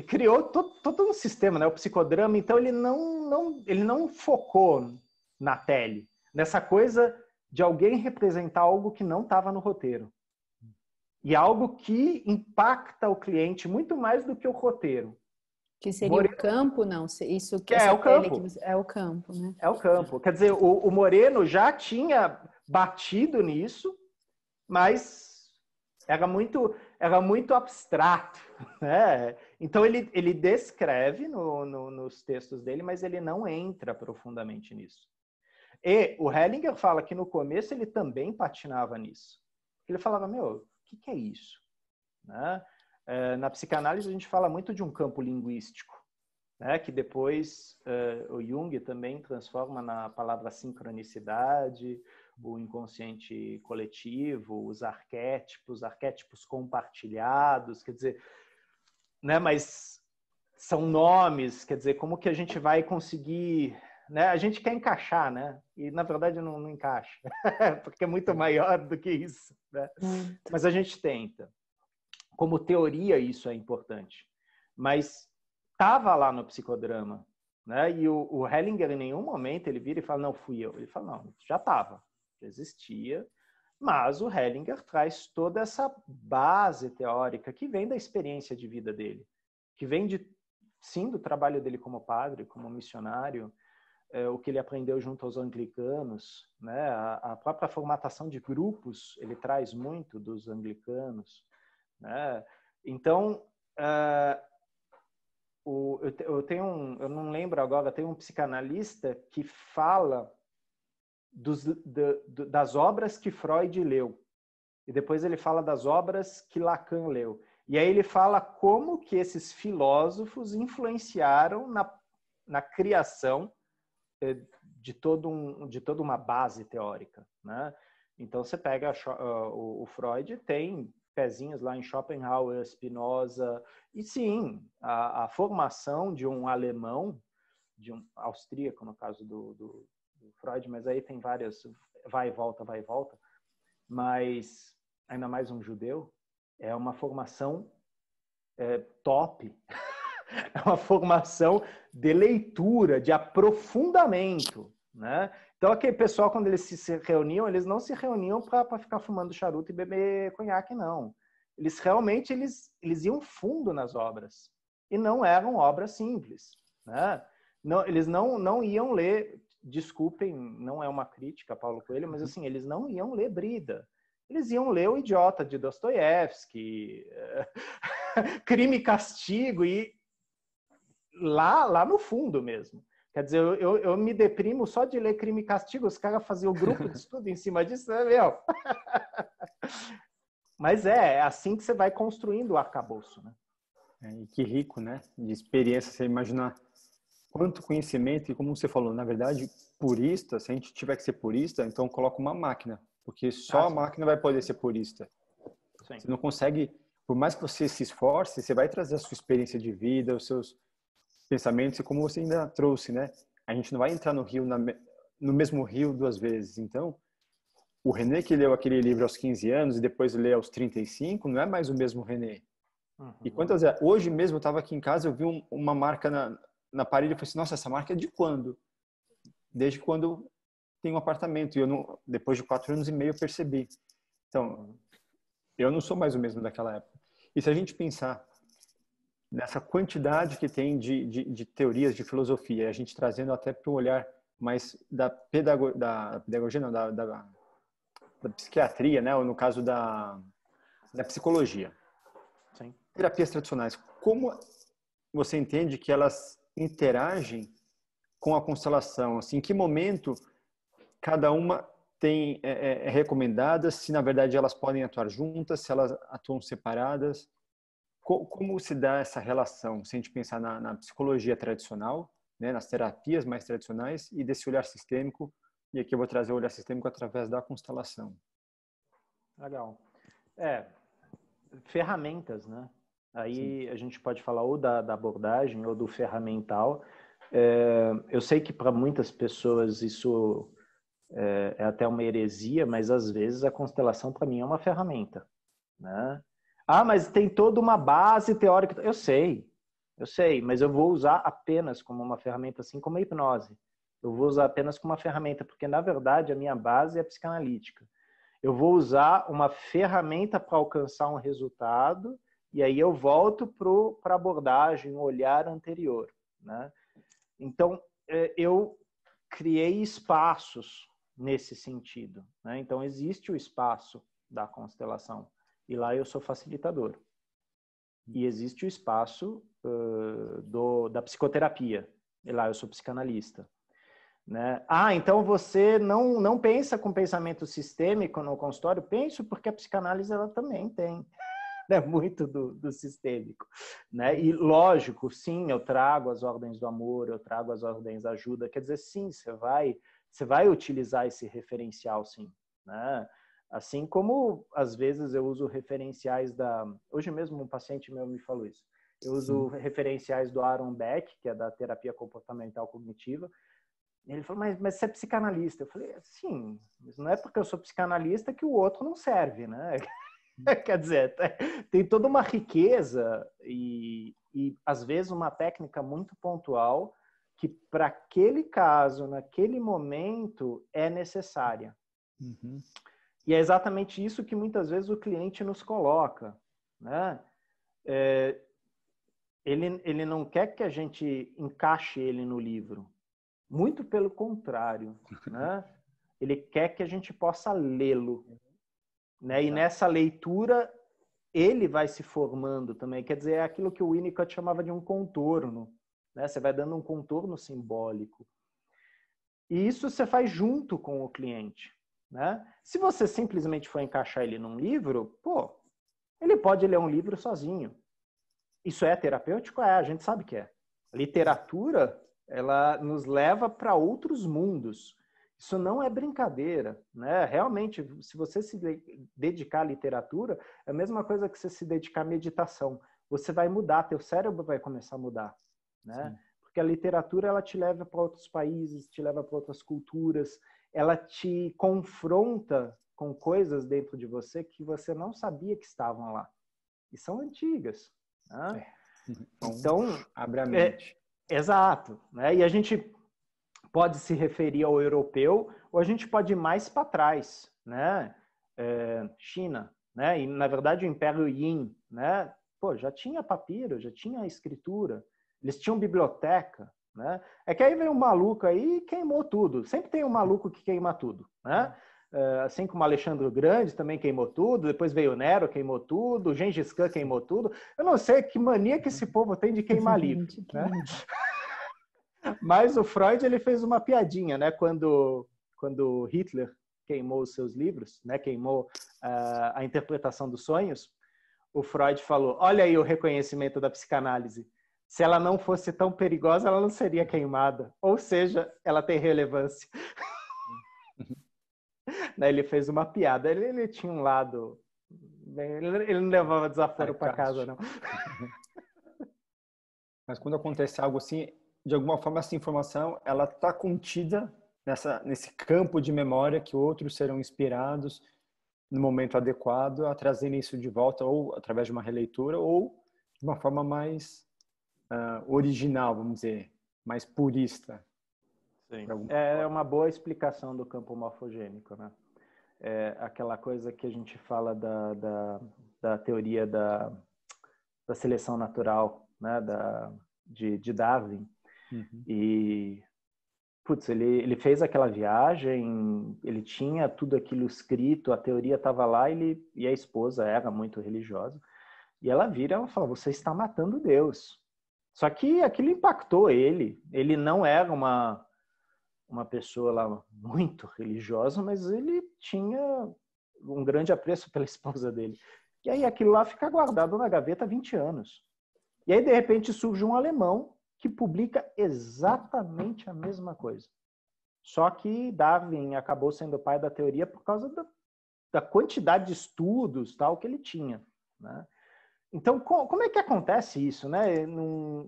criou todo um sistema, né? O psicodrama, então ele não focou na tele, nessa coisa de alguém representar algo que não estava no roteiro. E algo que impacta o cliente muito mais do que o roteiro. Que seria o campo, não? Isso que é o campo. É o campo, né? É o campo. Quer dizer, o Moreno já tinha batido nisso, mas era muito abstrato, né? Então ele descreve nos textos dele, mas ele não entra profundamente nisso. E o Hellinger fala que no começo ele também patinava nisso. Ele falava, o que é isso? Né? Na psicanálise a gente fala muito de um campo linguístico, né? Que depois o Jung também transforma na palavra sincronicidade, o inconsciente coletivo, os arquétipos compartilhados, quer dizer, né? Mas são nomes, quer dizer, como que a gente vai conseguir, né? A gente quer encaixar, né? E na verdade não encaixa, porque é muito maior do que isso, né? Mas a gente tenta. Como teoria isso é importante, mas estava lá no psicodrama, né? E o Hellinger em nenhum momento ele vira e fala, não, fui eu. Ele fala, não, já estava, já existia, mas o Hellinger traz toda essa base teórica que vem da experiência de vida dele, que vem sim, do trabalho dele como padre, como missionário, o que ele aprendeu junto aos anglicanos, né? A própria formatação de grupos ele traz muito dos anglicanos, né? Então, eu não lembro agora, tem um psicanalista que fala das obras que Freud leu. E depois ele fala das obras que Lacan leu. E aí ele fala como que esses filósofos influenciaram na criação de toda uma base teórica, né? Então, você pega o Freud, tem pezinhos lá em Schopenhauer, Spinoza, e sim, a formação de um alemão, de um austríaco, no caso do Freud, mas aí tem várias, vai e volta, mas ainda mais um judeu, é uma formação top, é uma formação de leitura, de aprofundamento, né? Então, aquele pessoal, quando eles se reuniam, eles não se reuniam para ficar fumando charuto e beber conhaque, não. Eles realmente eles iam fundo nas obras. E não eram obras simples, né? Não, eles não iam ler, desculpem, não é uma crítica a Paulo Coelho, mas assim, eles não iam ler Brida. Eles iam ler O Idiota de Dostoiévski, Crime e Castigo, e lá no fundo mesmo. Quer dizer, eu me deprimo só de ler Crime e Castigo, os caras faziam o grupo de estudo em cima disso, né, meu? Mas é assim que você vai construindo o arcabouço, né? E que rico, né? De experiência, você imaginar quanto conhecimento, e como você falou, na verdade, purista, se a gente tiver que ser purista, então coloca uma máquina, porque só a máquina vai poder ser purista. Sim. Você não consegue, por mais que você se esforce, você vai trazer a sua experiência de vida, os seus pensamentos, e como você ainda trouxe, né? A gente não vai entrar no rio, no mesmo rio 2 vezes. Então, o René que leu aquele livro aos 15 anos e depois lê aos 35, não é mais o mesmo René. E quantas vezes? Hoje mesmo eu estava aqui em casa, eu vi uma marca na parede, eu falei assim, nossa, essa marca é de quando? Desde quando tem um apartamento. E eu não, depois de 4 anos e meio eu percebi. Então, eu não sou mais o mesmo daquela época. E se a gente pensar nessa quantidade que tem de teorias de filosofia, a gente trazendo até para um olhar mais da pedagogia, não, da psiquiatria, né? Ou no caso da psicologia. Sim. Terapias tradicionais, como você entende que elas interagem com a constelação? Assim, em que momento cada uma é recomendada, se na verdade elas podem atuar juntas, se elas atuam separadas? Como se dá essa relação, se a gente pensar na psicologia tradicional, né, nas terapias mais tradicionais, e desse olhar sistêmico, e aqui eu vou trazer o olhar sistêmico através da constelação. Legal. Ferramentas, né? Aí Sim. a gente pode falar ou da abordagem ou do ferramental. Eu sei que para muitas pessoas isso é até uma heresia, mas às vezes a constelação para mim é uma ferramenta, né? Ah, mas tem toda uma base teórica. Eu sei, mas eu vou usar apenas como uma ferramenta, assim como a hipnose. Eu vou usar apenas como uma ferramenta, porque na verdade a minha base é psicanalítica. Eu vou usar uma ferramenta para alcançar um resultado e aí eu volto para a abordagem, o olhar anterior, né? Então, eu criei espaços nesse sentido, né? Então, existe o espaço da constelação e lá eu sou facilitador. E existe o espaço da psicoterapia e lá eu sou psicanalista. Né? Ah, então você não pensa com pensamento sistêmico no consultório? Penso porque a psicanálise ela também tem, né? Muito do sistêmico. Né? E lógico, sim, eu trago as ordens do amor, eu trago as ordens da ajuda, quer dizer, sim, você vai utilizar esse referencial, sim. Né? Assim como, às vezes, eu uso referenciais Hoje mesmo um paciente meu me falou isso. Eu uso referenciais do Aaron Beck, que é da terapia comportamental cognitiva. Ele falou, mas você é psicanalista. Eu falei, sim, mas não é porque eu sou psicanalista que o outro não serve, né? Quer dizer, tem toda uma riqueza e às vezes, uma técnica muito pontual que, para aquele caso, naquele momento, é necessária. Uhum. E é exatamente isso que muitas vezes o cliente nos coloca, né? Ele não quer que a gente encaixe ele no livro. Muito pelo contrário, né? Ele quer que a gente possa lê-lo, né? E nessa leitura ele vai se formando também. Quer dizer, é aquilo que o Winnicott chamava de um contorno, né? Você vai dando um contorno simbólico. E isso você faz junto com o cliente, né? Se você simplesmente for encaixar ele num livro, ele pode ler um livro sozinho. Isso é terapêutico? A gente sabe que é. A literatura, ela nos leva para outros mundos. Isso não é brincadeira, né? Realmente, se você se dedicar à literatura, é a mesma coisa que você se dedicar à meditação. Você vai mudar, teu cérebro vai começar a mudar, né? Sim. Porque a literatura, ela te leva para outros países, te leva para outras culturas, ela te confronta com coisas dentro de você que você não sabia que estavam lá. E são antigas, né? Então, abre a mente. Exato, né? E a gente pode se referir ao europeu ou a gente pode ir mais para trás, né? China, né? E na verdade o Império Yin, né? Já tinha papiro, já tinha escritura, eles tinham biblioteca, né? É que aí veio um maluco aí e queimou tudo. Sempre tem um maluco que queima tudo, né? Assim como Alexandre o Grande também queimou tudo, depois veio o Nero, queimou tudo, o Gengis Khan queimou tudo. Eu não sei que mania que esse povo tem de queimar livro, né? Mas o Freud, ele fez uma piadinha, né? Quando Hitler queimou os seus livros, né? Queimou a interpretação dos sonhos, o Freud falou, olha aí o reconhecimento da psicanálise. Se ela não fosse tão perigosa, ela não seria queimada. Ou seja, ela tem relevância. Ele fez uma piada. Ele tinha um lado... Ele não levava desaforo para casa, não. Mas quando acontece algo assim, de alguma forma essa informação ela está contida nesse campo de memória que outros serão inspirados no momento adequado a trazerem isso de volta, ou através de uma releitura, ou de uma forma mais original, vamos dizer, mais purista. Sim. É uma boa explicação do campo morfogênico, né? É aquela coisa que a gente fala da teoria da seleção natural, né? De Darwin. Uhum. E putz, ele fez aquela viagem, ele tinha tudo aquilo escrito, a teoria estava lá, e a esposa era muito religiosa, e ela vira e ela fala, você está matando Deus. Só que aquilo impactou ele não era uma pessoa lá muito religiosa, mas ele tinha um grande apreço pela esposa dele. E aí aquilo lá fica guardado na gaveta há 20 anos. E aí, de repente, surge um alemão que publica exatamente a mesma coisa. Só que Darwin acabou sendo o pai da teoria por causa da quantidade de estudos tal que ele tinha, né? Então, como é que acontece isso, né?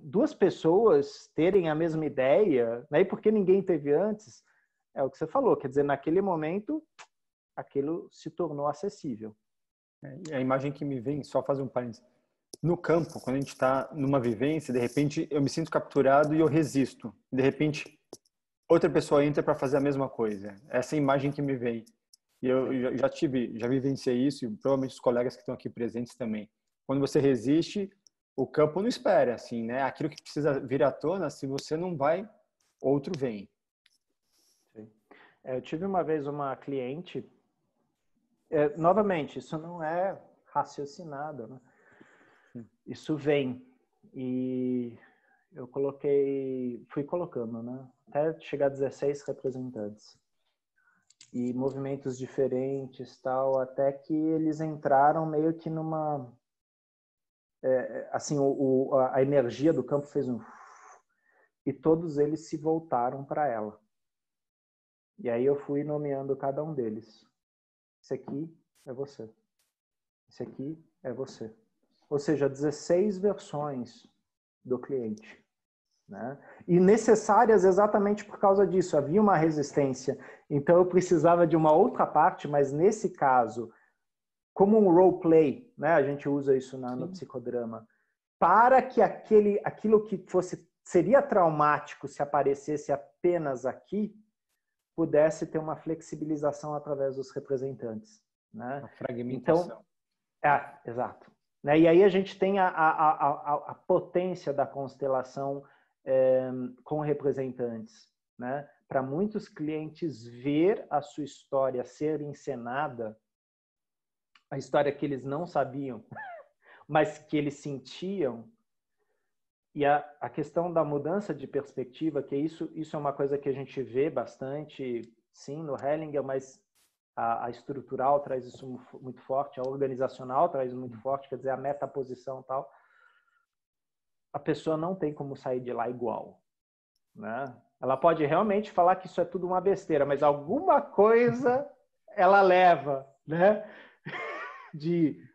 Duas pessoas terem a mesma ideia, né? E porque ninguém teve antes, é o que você falou, quer dizer, naquele momento, aquilo se tornou acessível. A imagem que me vem, só fazer um parênteses, no campo, quando a gente está numa vivência, de repente eu me sinto capturado e eu resisto. De repente, outra pessoa entra para fazer a mesma coisa. Essa é a imagem que me vem. E eu já vivenciei isso, e provavelmente os colegas que estão aqui presentes também. Quando você resiste, o campo não espera, assim, né? Aquilo que precisa vir à tona, se você não vai, outro vem. Sim. Eu tive uma vez uma cliente, novamente, isso não é raciocinado, né? Isso vem. E eu fui colocando, né? Até chegar a 16 representantes. E movimentos diferentes, tal, até que eles entraram meio que numa... assim, a energia do campo fez um... E todos eles se voltaram para ela. E aí eu fui nomeando cada um deles. Esse aqui é você. Esse aqui é você. Ou seja, 16 versões do cliente, né? E necessárias exatamente por causa disso. Havia uma resistência. Então eu precisava de uma outra parte, mas nesse caso, como um roleplay, né? A gente usa isso no psicodrama, para que aquilo que seria traumático se aparecesse apenas aqui, pudesse ter uma flexibilização através dos representantes, né? A fragmentação. Então, exato. E aí a gente tem a potência da constelação com representantes, né? Para muitos clientes ver a sua história ser encenada, a história que eles não sabiam, mas que eles sentiam, e a questão da mudança de perspectiva, que isso é uma coisa que a gente vê bastante, sim, no Hellinger, mas a estrutural traz isso muito forte, a organizacional traz muito forte, quer dizer, a metaposição e tal. A pessoa não tem como sair de lá igual, né? Ela pode realmente falar que isso é tudo uma besteira, mas alguma coisa ela leva, né?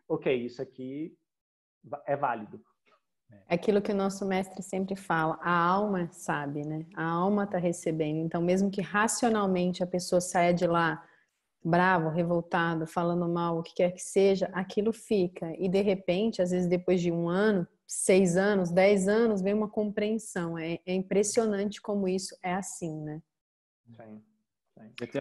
Ok, isso aqui é válido. É aquilo que o nosso mestre sempre fala, a alma sabe, né? A alma está recebendo. Então, mesmo que racionalmente a pessoa saia de lá bravo, revoltado, falando mal, o que quer que seja, aquilo fica. E de repente, às vezes depois de 1 ano, 6 anos, 10 anos, vem uma compreensão. É impressionante como isso é assim, né? Sim.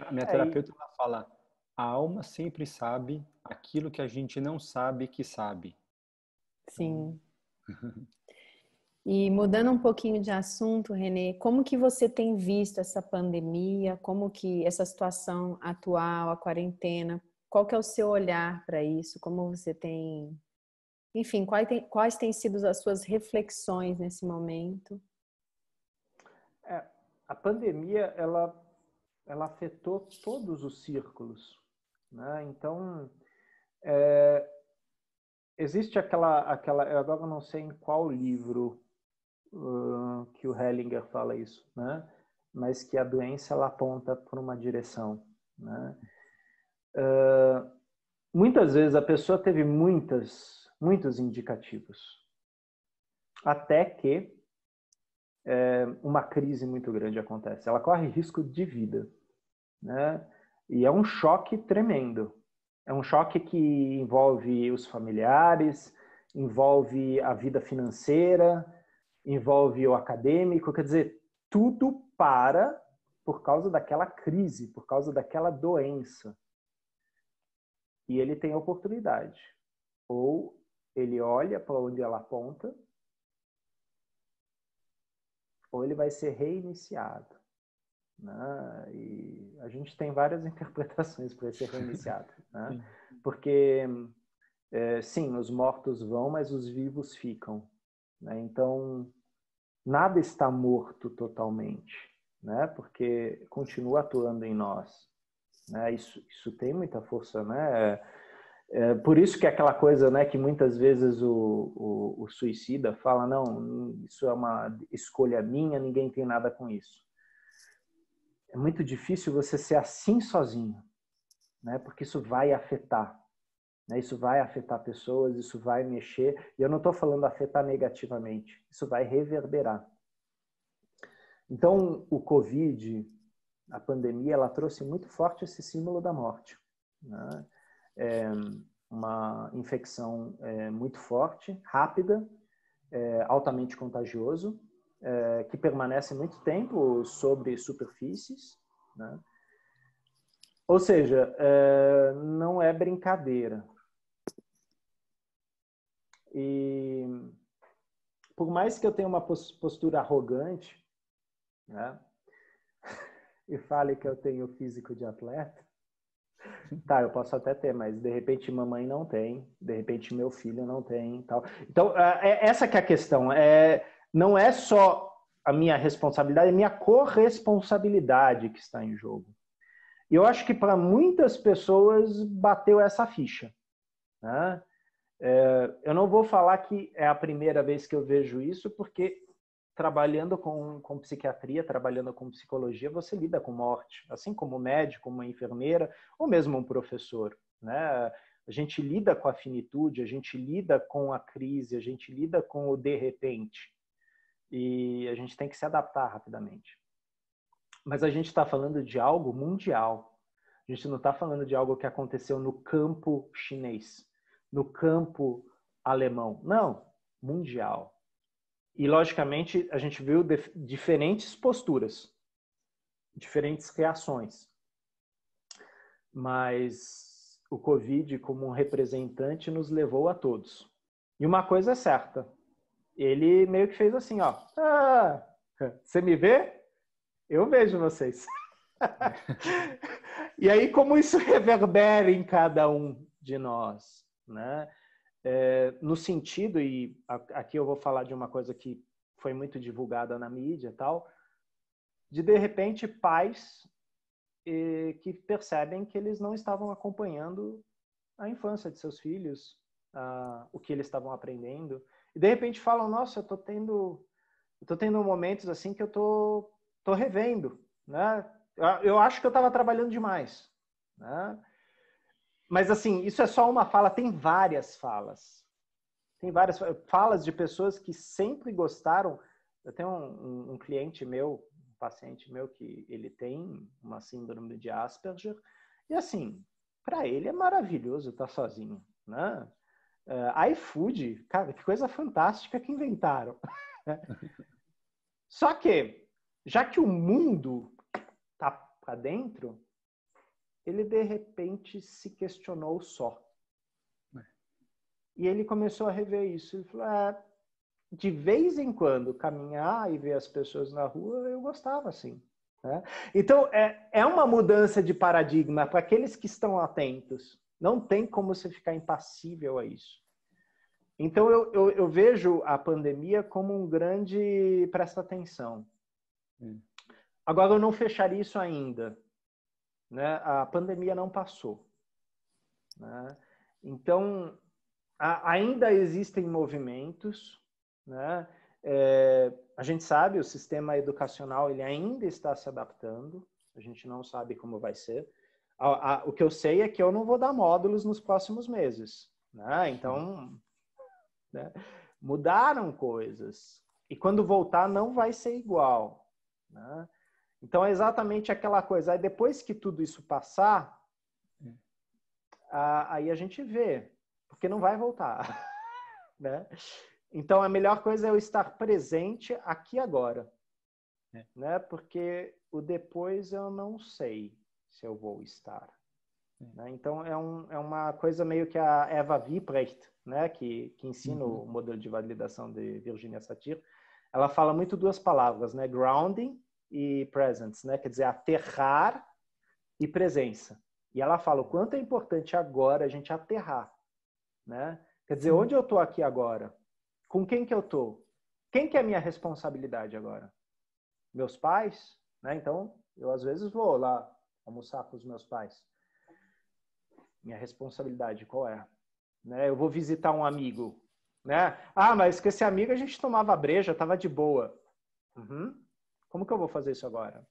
A minha terapeuta ela fala, a alma sempre sabe aquilo que a gente não sabe que sabe. Sim. E mudando um pouquinho de assunto, Renê, como que você tem visto essa pandemia? Como que essa situação atual, a quarentena, qual que é o seu olhar para isso? Como você tem, enfim, quais têm sido as suas reflexões nesse momento? A pandemia, ela afetou todos os círculos, né? Então, existe eu agora não sei em qual livro que o Hellinger fala isso, né? Mas que a doença ela aponta por uma direção, né? Muitas vezes a pessoa teve muitos indicativos, até que uma crise muito grande acontece. Ela corre risco de vida, né? E é um choque tremendo. É um choque que envolve os familiares, envolve a vida financeira, envolve o acadêmico, quer dizer, tudo para por causa daquela crise, por causa daquela doença. E ele tem a oportunidade. Ou ele olha para onde ela aponta, ou ele vai ser reiniciado, né? E a gente tem várias interpretações para ser reiniciado, né? Porque, sim, os mortos vão, mas os vivos ficam, né? Então, nada está morto totalmente, né? Porque continua atuando em nós, né? Isso tem muita força, né? Por isso que é aquela coisa, né, que muitas vezes o suicida fala, não, isso é uma escolha minha, ninguém tem nada com isso. É muito difícil você ser assim sozinho, né? Porque isso vai afetar, né? Isso vai afetar pessoas, isso vai mexer. E eu não estou falando afetar negativamente, isso vai reverberar. Então, o Covid, a pandemia, ela trouxe muito forte esse símbolo da morte, né? Uma infecção muito forte, rápida, altamente contagioso, que permanece muito tempo sobre superfícies, né? Ou seja, não é brincadeira. E por mais que eu tenha uma postura arrogante, né, e fale que eu tenho físico de atleta, tá, eu posso até ter, mas de repente mamãe não tem, de repente meu filho não tem, tal. Então, essa que é a questão. Não é só a minha responsabilidade, é a minha corresponsabilidade que está em jogo. E eu acho que para muitas pessoas bateu essa ficha, né? Eu não vou falar que é a primeira vez que eu vejo isso, porque trabalhando com psiquiatria, trabalhando com psicologia, você lida com morte, assim como médico, uma enfermeira, ou mesmo um professor, né? A gente lida com a finitude, a gente lida com a crise, a gente lida com o de repente. E a gente tem que se adaptar rapidamente. Mas a gente está falando de algo mundial. A gente não está falando de algo que aconteceu no campo chinês, no campo alemão. Não, mundial. E, logicamente, a gente viu diferentes posturas, diferentes reações. Mas o Covid, como um representante, nos levou a todos. E uma coisa é certa, ele meio que fez assim, ó. Você me vê? Eu vejo vocês. E aí, como isso reverbera em cada um de nós, né? No sentido, e aqui eu vou falar de uma coisa que foi muito divulgada na mídia e tal, de repente pais que percebem que eles não estavam acompanhando a infância de seus filhos, o que eles estavam aprendendo, e de repente falam, nossa, eu tô tendo momentos assim que eu tô revendo, né? Eu acho que eu estava trabalhando demais, né? Mas, assim, isso é só uma fala, tem várias falas. Tem várias falas de pessoas que sempre gostaram. Eu tenho um cliente meu, um paciente meu, que ele tem uma síndrome de Asperger, e, assim, para ele é maravilhoso estar sozinho, né? iFood, cara, que coisa fantástica que inventaram. Só que, já que o mundo tá para dentro, ele de repente se questionou só. E ele começou a rever isso. Ele falou, de vez em quando, caminhar e ver as pessoas na rua, eu gostava, assim. Né? Então, é uma mudança de paradigma para aqueles que estão atentos. Não tem como você ficar impassível a isso. Então, eu vejo a pandemia como um grande... Presta atenção. Agora, eu não fecharia isso ainda. Né? A pandemia não passou. Né? Então, ainda existem movimentos. Né? A gente sabe, o sistema educacional ele ainda está se adaptando. A gente não sabe como vai ser. O que eu sei é que eu não vou dar módulos nos próximos meses. Né? Então, né? Mudaram coisas. E quando voltar, não vai ser igual. Né? Então, é exatamente aquela coisa. Aí, depois que tudo isso passar, aí a gente vê. Porque não vai voltar. Né? Então, a melhor coisa é eu estar presente aqui agora. Né? Porque o depois eu não sei se eu vou estar. Né? Então, é uma coisa meio que a Eva Wiprecht, né? que ensina o modelo de validação de Virginia Satir, ela fala muito duas palavras, né? Grounding e presence, né? Quer dizer, aterrar e presença. E ela fala o quanto é importante agora a gente aterrar. Né? Quer dizer, onde eu estou aqui agora? Com quem que eu estou? Quem que é a minha responsabilidade agora? Meus pais? Né? Então, eu às vezes vou lá almoçar com os meus pais. Minha responsabilidade qual é? Né? Eu vou visitar um amigo. Né? Ah, mas com esse amigo a gente tomava breja, estava de boa. Como que eu vou fazer isso agora?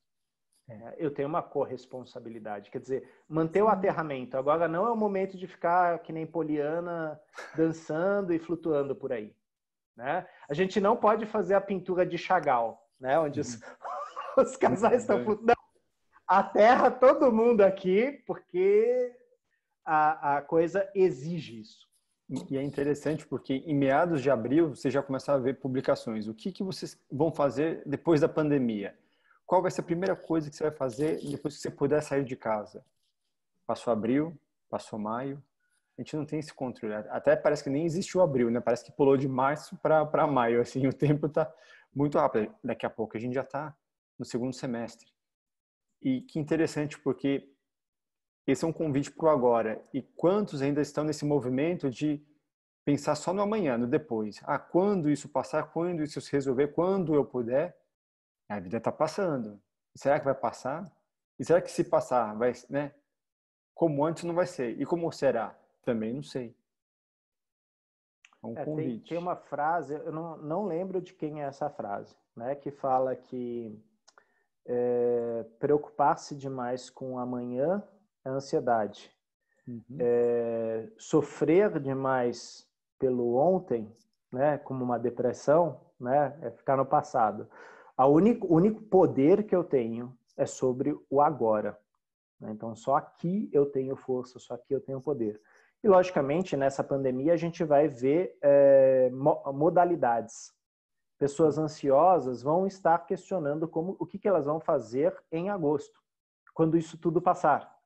Eu tenho uma corresponsabilidade. Quer dizer, manter o aterramento. Agora não é o momento de ficar que nem Poliana dançando e flutuando por aí. Né? A gente não pode fazer a pintura de Chagall, né? Onde os casais estão flutuando. Aterra todo mundo aqui, porque a coisa exige isso. E é interessante porque em meados de abril você já começava a ver publicações. O que vocês vão fazer depois da pandemia? Qual vai ser a primeira coisa que você vai fazer depois que você puder sair de casa? Passou abril, passou maio. A gente não tem esse controle. Até parece que nem existiu abril, né? Parece que pulou de março para maio. Assim, o tempo está muito rápido. Daqui a pouco a gente já está no segundo semestre. E que interessante porque esse é um convite para o agora. E quantos ainda estão nesse movimento de pensar só no amanhã, no depois? Quando isso passar, quando isso se resolver, quando eu puder, a vida está passando. Será que vai passar? E será que se passar, vai, né? Como antes não vai ser. E como será? Também não sei. É um convite. Tem uma frase, eu não lembro de quem é essa frase, né? Que fala que preocupar-se demais com o amanhã é ansiedade. Sofrer demais pelo ontem, né? Como uma depressão, né? É ficar no passado. O único poder que eu tenho é sobre o agora. Né? Então, só aqui eu tenho força, só aqui eu tenho poder. E, logicamente, nessa pandemia, a gente vai ver modalidades. Pessoas ansiosas vão estar questionando o que elas vão fazer em agosto, quando isso tudo passar.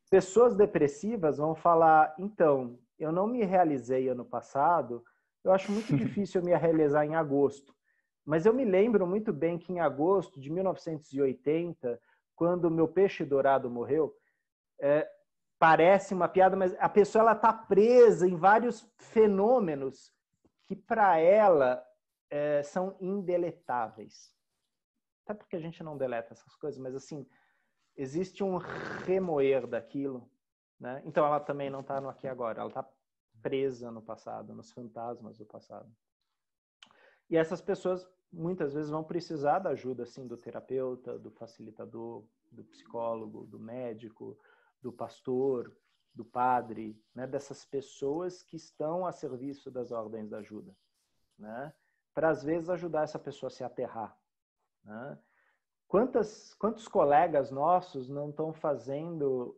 Pessoas depressivas vão falar, então, eu não me realizei ano passado, eu acho muito difícil eu me realizar em agosto. Mas eu me lembro muito bem que em agosto de 1980, quando o meu peixe dourado morreu, parece uma piada, mas a pessoa está presa em vários fenômenos que para ela são indeletáveis. Até porque a gente não deleta essas coisas, mas assim, existe um remoer daquilo. Né? Então ela também não está no aqui e agora, ela está presa no passado, nos fantasmas do passado. E essas pessoas muitas vezes vão precisar da ajuda assim, do terapeuta, do facilitador, do psicólogo, do médico, do pastor, do padre, né? Dessas pessoas que estão a serviço das ordens da ajuda. Né? Para às vezes ajudar essa pessoa a se aterrar. Né? Quantos colegas nossos não estão fazendo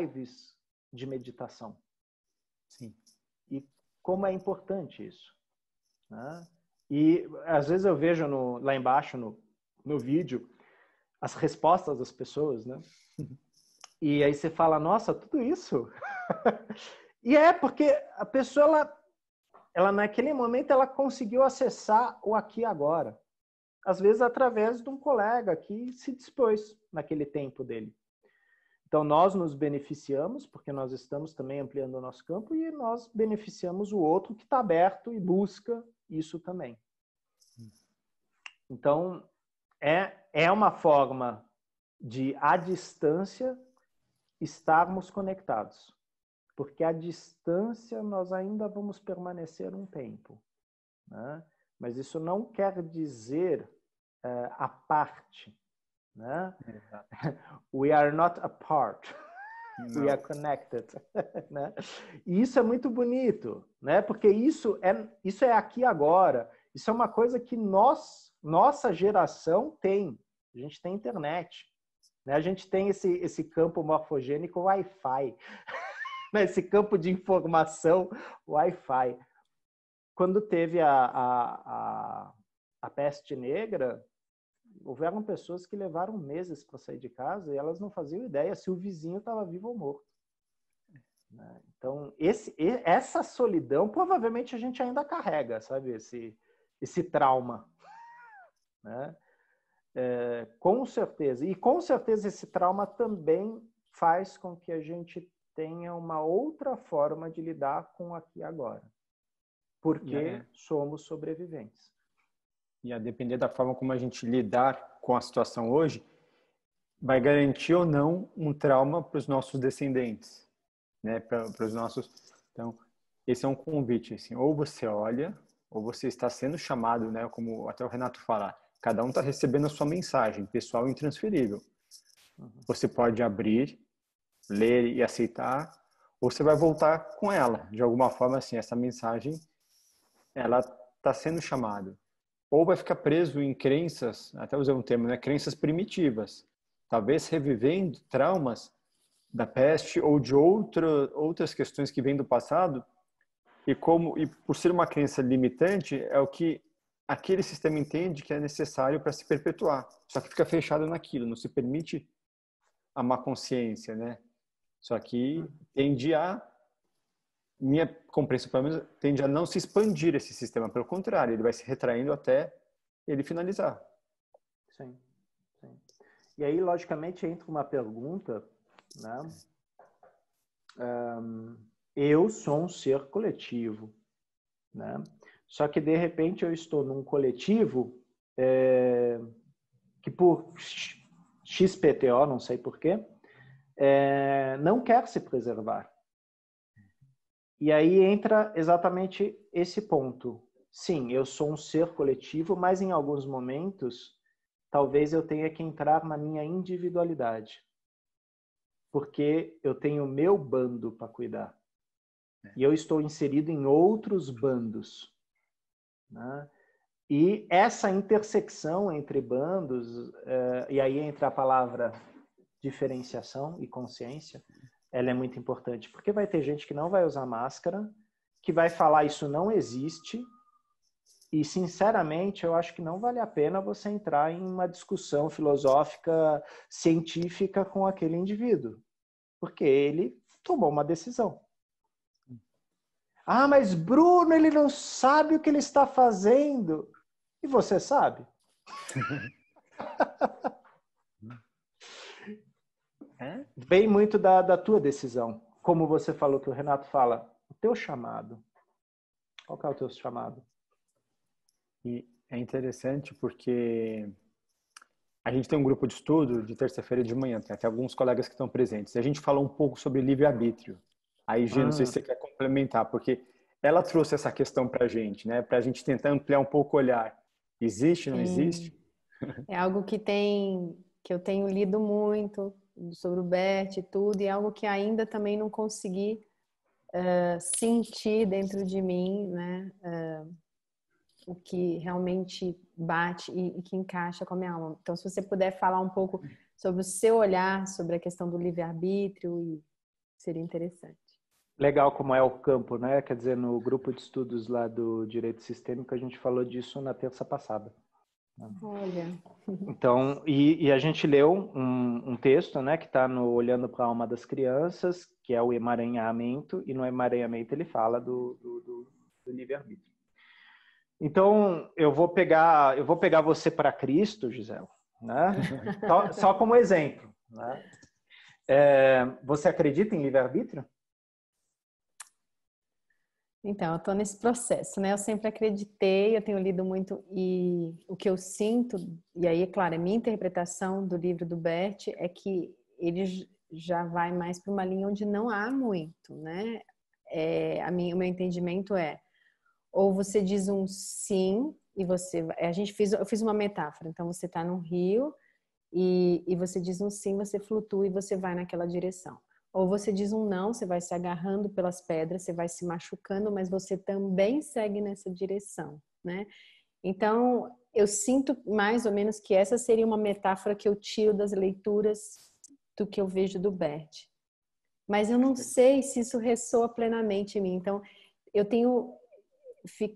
lives de meditação? Sim. E como é importante isso. Né? E às vezes eu vejo lá embaixo no vídeo as respostas das pessoas, né? E aí você fala, nossa, tudo isso? E porque a pessoa ela naquele momento ela conseguiu acessar o aqui e agora. Às vezes através de um colega que se dispôs naquele tempo dele. Então nós nos beneficiamos, porque nós estamos também ampliando o nosso campo, e nós beneficiamos o outro que está aberto e busca isso também. Então é uma forma de, à distância, estarmos conectados. Porque à distância nós ainda vamos permanecer um tempo, né? Mas isso não quer dizer a parte, né? We are not apart, we are connected, né? E isso é muito bonito, né? Porque isso é aqui agora. Isso é uma coisa que nossa geração tem. A gente tem internet, né? A gente tem esse campo morfogênico Wi-Fi. Esse campo de informação Wi-Fi. Quando teve a peste negra, houveram pessoas que levaram meses para sair de casa e elas não faziam ideia se o vizinho estava vivo ou morto. Então, essa solidão, provavelmente a gente ainda carrega, sabe? Esse trauma, né? Com certeza. E com certeza esse trauma também faz com que a gente tenha uma outra forma de lidar com aqui e agora. Porque somos sobreviventes. E a depender da forma como a gente lidar com a situação hoje, vai garantir ou não um trauma para os nossos descendentes, né? Para os nossos. Então, esse é um convite, assim, ou você olha, ou você está sendo chamado, né? Como até o Renato fala, cada um está recebendo a sua mensagem, pessoal e intransferível. Você pode abrir, ler e aceitar, ou você vai voltar com ela. De alguma forma, assim, essa mensagem, ela está sendo chamada. Ou vai ficar preso em crenças, até usei um termo, né? Crenças primitivas. Talvez revivendo traumas da peste ou de outras questões que vêm do passado. E por ser uma crença limitante, é o que aquele sistema entende que é necessário para se perpetuar. Só que fica fechado naquilo, não se permite a má consciência, né? Só que minha compreensão, pelo menos, tende a não se expandir esse sistema. Pelo contrário, ele vai se retraindo até ele finalizar. Sim, sim. E aí, logicamente, entra uma pergunta, né? Eu sou um ser coletivo, né? Só que, de repente, eu estou num coletivo que, por XPTO, não sei porquê, não quer se preservar. E aí entra exatamente esse ponto. Sim, eu sou um ser coletivo, mas em alguns momentos, talvez eu tenha que entrar na minha individualidade. Porque eu tenho o meu bando para cuidar. E eu estou inserido em outros bandos, né? E essa intersecção entre bandos, e aí entra a palavra diferenciação e consciência, ela é muito importante, porque vai ter gente que não vai usar máscara, que vai falar isso não existe, e sinceramente eu acho que não vale a pena você entrar em uma discussão filosófica, científica com aquele indivíduo, porque ele tomou uma decisão. Ah, mas Bruno, ele não sabe o que ele está fazendo. E você sabe? Vem muito da tua decisão. Como você falou, que o Renato fala, o teu chamado. Qual que é o teu chamado? E é interessante porque a gente tem um grupo de estudo de terça-feira de manhã, tem até alguns colegas que estão presentes. E a gente falou um pouco sobre livre-arbítrio. Aí, Gê, não sei se você quer complementar, porque ela trouxe essa questão para a gente, né? Para a gente tentar ampliar um pouco o olhar. Existe, não existe? É algo que eu tenho lido muito sobre o Bert e tudo, e é algo que ainda também não consegui sentir dentro de mim, né? O que realmente bate e que encaixa com a minha alma. Então, se você puder falar um pouco sobre o seu olhar sobre a questão do livre-arbítrio, seria interessante. Legal como é o campo, né? Quer dizer, no grupo de estudos lá do Direito Sistêmico, a gente falou disso na terça passada. Olha. Então, e a gente leu um texto, né, que está no Olhando para a Alma das Crianças, que é o emaranhamento, e no emaranhamento ele fala do livre-arbítrio. Então, eu vou pegar você para Cristo, Gisela, né? Só como exemplo, né? Você acredita em livre-arbítrio? Então, eu estou nesse processo, né? Eu sempre acreditei, eu tenho lido muito e o que eu sinto, e aí, é claro, a minha interpretação do livro do Bert é que ele já vai mais para uma linha onde não há muito, né? O meu entendimento ou você diz um sim e eu fiz uma metáfora, então você está num rio e você diz um sim, você flutua e você vai naquela direção. Ou você diz um não, você vai se agarrando pelas pedras, você vai se machucando, mas você também segue nessa direção, né? Então, eu sinto mais ou menos que essa seria uma metáfora que eu tiro das leituras do que eu vejo do Bert. Mas eu não sei se isso ressoa plenamente em mim. Então, eu tenho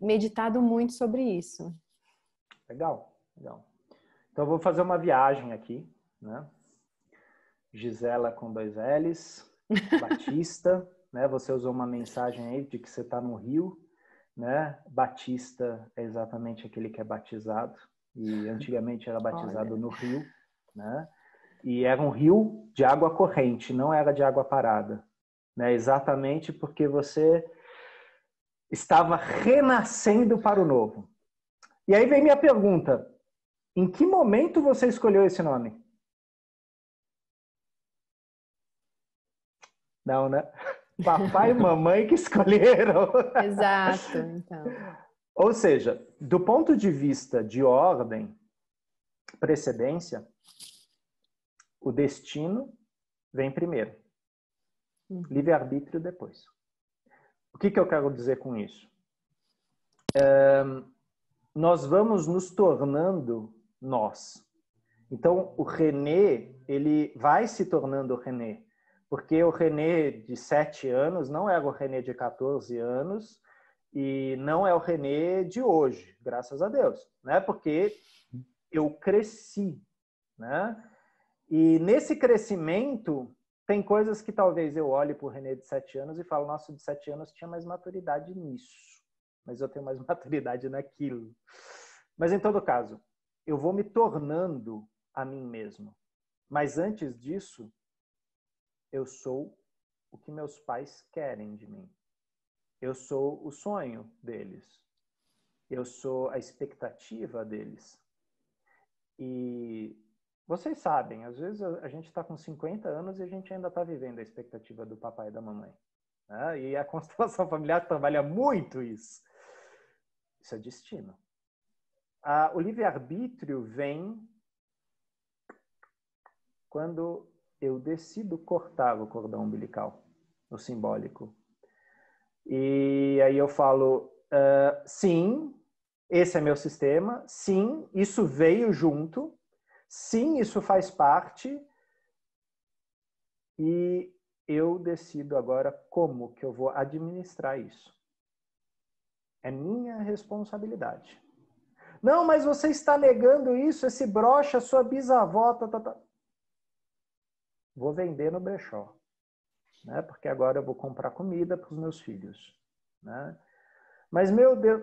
meditado muito sobre isso. Legal, legal. Então, eu vou fazer uma viagem aqui, né? Gisela com 2 L's, Batista, né? Você usou uma mensagem aí de que você está no rio, né? Batista é exatamente aquele que é batizado, e antigamente era batizado no rio, né? E era um rio de água corrente, não era de água parada, né? Exatamente porque você estava renascendo para o novo. E aí vem minha pergunta: em que momento você escolheu esse nome? Não, né? Papai e mamãe que escolheram. Exato, então. Ou seja, do ponto de vista de ordem, precedência, o destino vem primeiro. Livre-arbítrio depois. O que eu quero dizer com isso? Nós vamos nos tornando nós. Então, o René, ele vai se tornando o René. Porque o René de 7 anos não é o René de 14 anos e não é o René de hoje, graças a Deus, né? Porque eu cresci, né? E nesse crescimento tem coisas que talvez eu olhe para o René de 7 anos e falo, nossa, de 7 anos tinha mais maturidade nisso, mas eu tenho mais maturidade naquilo. Mas em todo caso, eu vou me tornando a mim mesmo. Mas antes disso, eu sou o que meus pais querem de mim. Eu sou o sonho deles. Eu sou a expectativa deles. E vocês sabem, às vezes a gente está com 50 anos e a gente ainda está vivendo a expectativa do papai e da mamãe. Né? E a constelação familiar trabalha muito isso. Isso é destino. O livre-arbítrio vem quando eu decido cortar o cordão umbilical, o simbólico. E aí eu falo, sim, esse é meu sistema, sim, isso veio junto, sim, isso faz parte, e eu decido agora como que eu vou administrar isso. É minha responsabilidade. Não, mas você está negando isso, esse broche, a sua bisavó, Vou vender no brechó, né? Porque agora eu vou comprar comida para os meus filhos, né? Mas, meu Deus,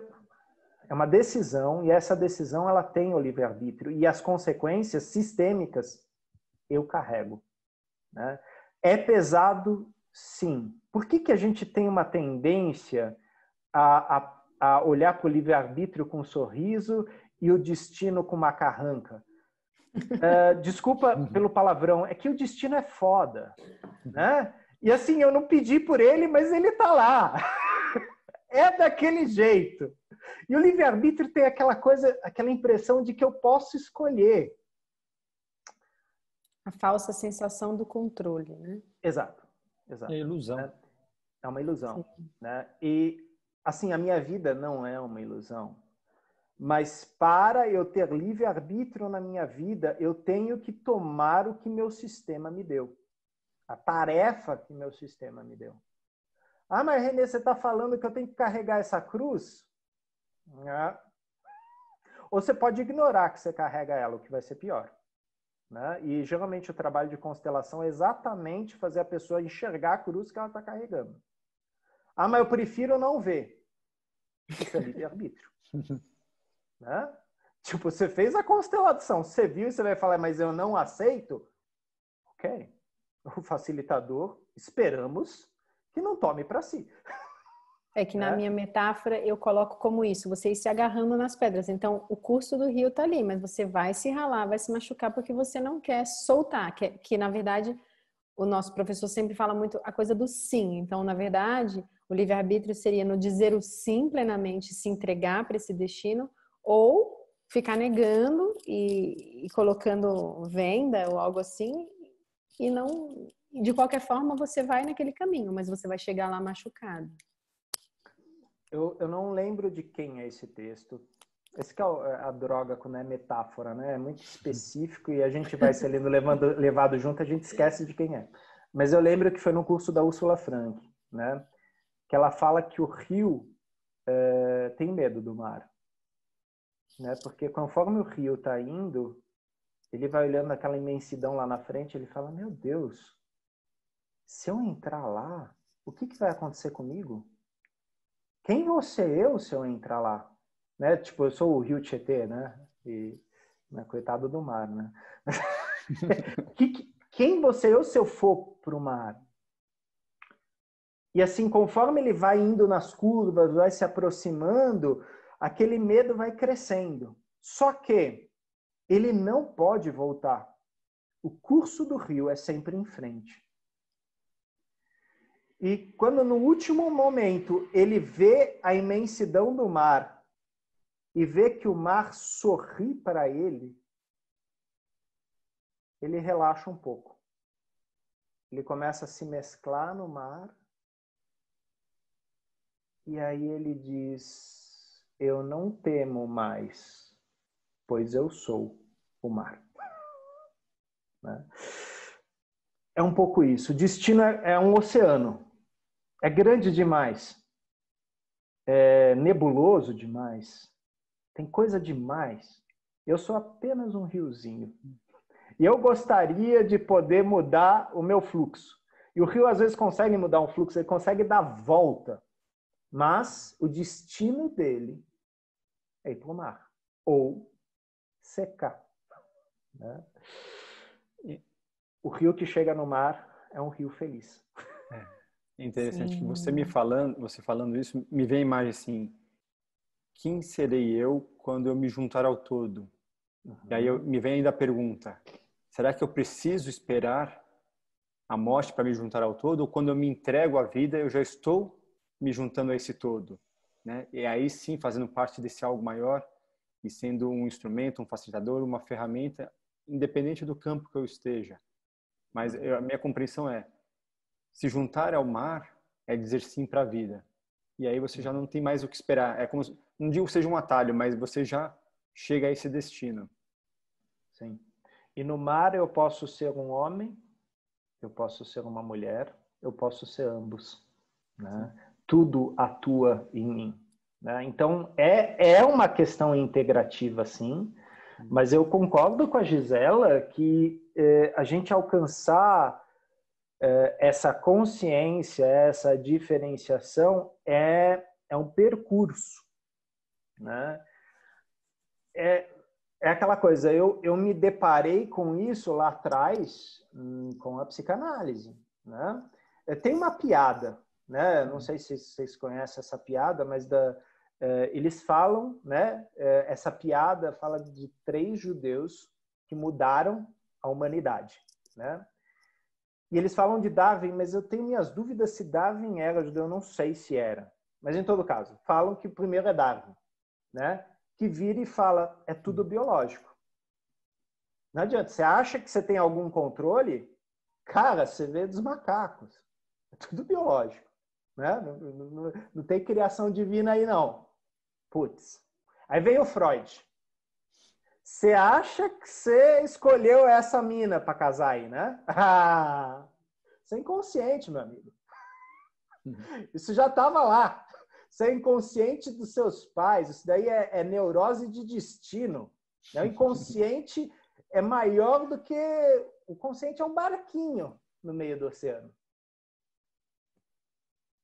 é uma decisão, e essa decisão ela tem o livre-arbítrio, e as consequências sistêmicas eu carrego, né? É pesado, sim. Por que a gente tem uma tendência a olhar para o livre-arbítrio com um sorriso e o destino com uma carranca? Desculpa pelo palavrão, é que o destino é foda, né? E assim, eu não pedi por ele, mas ele tá lá. É daquele jeito. E o livre-arbítrio tem aquela coisa, aquela impressão de que eu posso escolher. A falsa sensação do controle, né? Exato. Exato. É ilusão. É uma ilusão. Né? E, assim, a minha vida não é uma ilusão. Mas para eu ter livre-arbítrio na minha vida, eu tenho que tomar o que meu sistema me deu. A tarefa que meu sistema me deu. Ah, mas Renê, você está falando que eu tenho que carregar essa cruz? Ou você pode ignorar que você carrega ela, o que vai ser pior. Né? E geralmente o trabalho de constelação é exatamente fazer a pessoa enxergar a cruz que ela está carregando. Ah, mas eu prefiro não ver. Isso é livre-arbítrio. Né? Tipo, você fez a constelação, você viu e você vai falar, mas eu não aceito? Ok. O facilitador, esperamos que não tome para si. É que na minha metáfora eu coloco como isso, você ir se agarrando nas pedras. Então, o curso do rio tá ali, mas você vai se ralar, vai se machucar porque você não quer soltar. Que na verdade, o nosso professor sempre fala muito a coisa do sim. Então, na verdade, o livre-arbítrio seria no dizer o sim plenamente, se entregar para esse destino, ou ficar negando e colocando venda ou algo assim, e não... De qualquer forma, você vai naquele caminho, mas você vai chegar lá machucado. Eu não lembro de quem é esse texto. Esse que é a droga quando é metáfora, né? É muito específico e a gente vai se levado junto, a gente esquece de quem é. Mas eu lembro que foi no curso da Ursula Frank, né? Que ela fala que o rio tem medo do mar, né? Porque conforme o rio está indo, ele vai olhando aquela imensidão lá na frente, ele fala, meu Deus, se eu entrar lá, o que vai acontecer comigo? Quem vou ser eu se eu entrar lá? Né? Tipo, eu sou o rio Tietê, né? E, né, coitado do mar, né? Quem vou ser eu se eu for para o mar? E assim, conforme ele vai indo nas curvas, vai se aproximando, aquele medo vai crescendo. Só que ele não pode voltar. O curso do rio é sempre em frente. E quando no último momento ele vê a imensidão do mar e vê que o mar sorri para ele, ele relaxa um pouco. Ele começa a se mesclar no mar e aí ele diz, eu não temo mais, pois eu sou o mar. Né? É um pouco isso. O destino é um oceano. É grande demais. É nebuloso demais. Tem coisa demais. Eu sou apenas um riozinho. E eu gostaria de poder mudar o meu fluxo. E o rio às vezes consegue mudar um fluxo, ele consegue dar volta. Mas o destino dele é ir para o mar. Ou secar. Né? O rio que chega no mar é um rio feliz. É interessante que Sim. você falando isso, me vem a imagem assim, quem serei eu quando eu me juntar ao todo? E aí me vem ainda a pergunta, será que eu preciso esperar a morte para me juntar ao todo? Ou quando eu me entrego à vida, eu já estou me juntando a esse todo? Né? E aí sim, fazendo parte desse algo maior e sendo um instrumento, um facilitador, uma ferramenta, independente do campo que eu esteja. Mas a minha compreensão é, se juntar ao mar é dizer sim para a vida. E aí você já não tem mais o que esperar. É como, não digo que seja um atalho, mas você já chega a esse destino. Sim. E no mar eu posso ser um homem, eu posso ser uma mulher, eu posso ser ambos. Né? Tudo atua em mim. Né? Então, é uma questão integrativa, sim, mas eu concordo com a Gisela que a gente alcançar essa consciência, essa diferenciação é um percurso. Né? É aquela coisa, eu me deparei com isso lá atrás com a psicanálise. Né? Tem uma piada, né? Não sei se vocês conhecem essa piada, mas eles falam, né? Essa piada fala de 3 judeus que mudaram a humanidade. Né? E eles falam de Darwin, mas eu tenho minhas dúvidas se Darwin era judeu, eu não sei se era. Mas em todo caso, falam que o primeiro é Darwin, né? Que vira e fala, é tudo biológico. Não adianta, você acha que você tem algum controle? Cara, você vê dos macacos. É tudo biológico. Né? Não tem criação divina aí, não. Putz. Aí vem o Freud. Você acha que você escolheu essa mina para casar aí, né? Você é inconsciente, meu amigo. Isso já estava lá. Você é inconsciente dos seus pais. Isso daí é neurose de destino. O inconsciente é maior do que... O consciente é um barquinho no meio do oceano.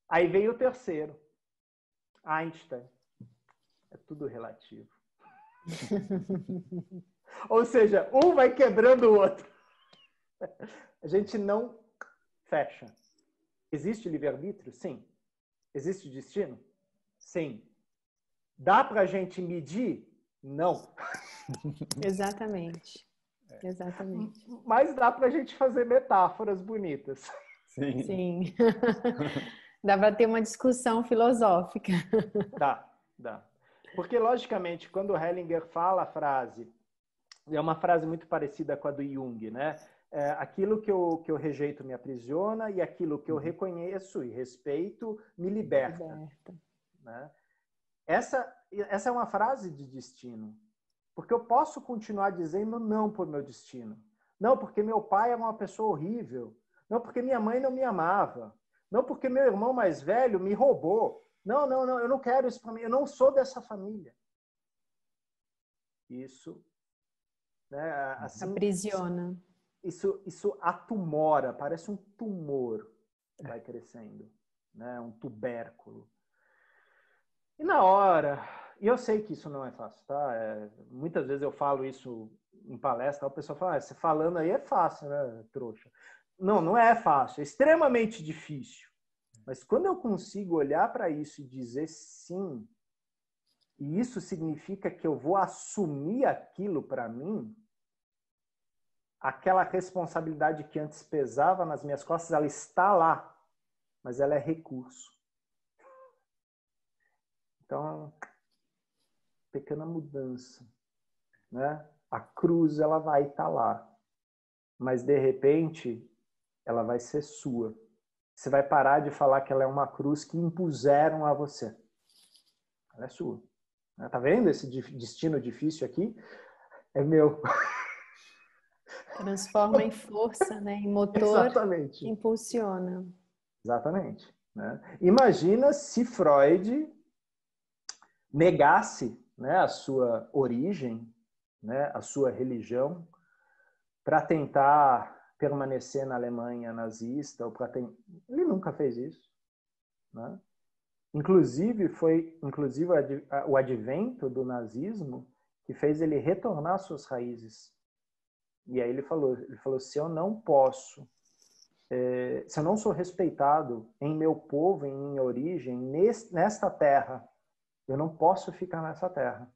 Aí veio o terceiro, Einstein. É tudo relativo. Ou seja, um vai quebrando o outro. A gente não fecha. Existe livre-arbítrio? Sim. Existe destino? Sim. Dá para a gente medir? Não. Exatamente. Exatamente. Mas dá para a gente fazer metáforas bonitas. Sim. Sim. Dá para ter uma discussão filosófica. Dá. Porque, logicamente, quando o Hellinger fala a frase, é uma frase muito parecida com a do Jung, né? Aquilo que eu rejeito me aprisiona e aquilo que eu reconheço e respeito me liberta. Né? Essa é uma frase de destino. Porque eu posso continuar dizendo não por meu destino. Não porque meu pai era uma pessoa horrível. Não porque minha mãe não me amava. Não porque meu irmão mais velho me roubou. Não, eu não quero isso para mim. Eu não sou dessa família. Isso, né, assim, aprisiona. Isso atumora, parece um tumor que vai crescendo, né, um tubérculo. E na hora, e eu sei que isso não é fácil, tá? Muitas vezes eu falo isso em palestra, o pessoal fala, você falando aí é fácil, né, trouxa? Não é fácil, é extremamente difícil. Mas quando eu consigo olhar para isso e dizer sim, e isso significa que eu vou assumir aquilo para mim, aquela responsabilidade que antes pesava nas minhas costas, ela está lá, mas ela é recurso. Então, pequena mudança, né? A cruz, ela vai estar lá, mas de repente, ela vai ser sua. Você vai parar de falar que ela é uma cruz que impuseram a você. Ela é sua. Tá vendo esse destino difícil aqui? É meu. Transforma em força, né? Em motor. Exatamente. Que impulsiona. Exatamente. Né? Imagina se Freud negasse, né, a sua origem, né, a sua religião, para tentar permanecer na Alemanha nazista. Ele nunca fez isso. Né? Inclusive, foi o advento do nazismo que fez ele retornar às suas raízes. E aí ele falou, se eu não posso, se eu não sou respeitado em meu povo, em minha origem, nesta terra, eu não posso ficar nessa terra.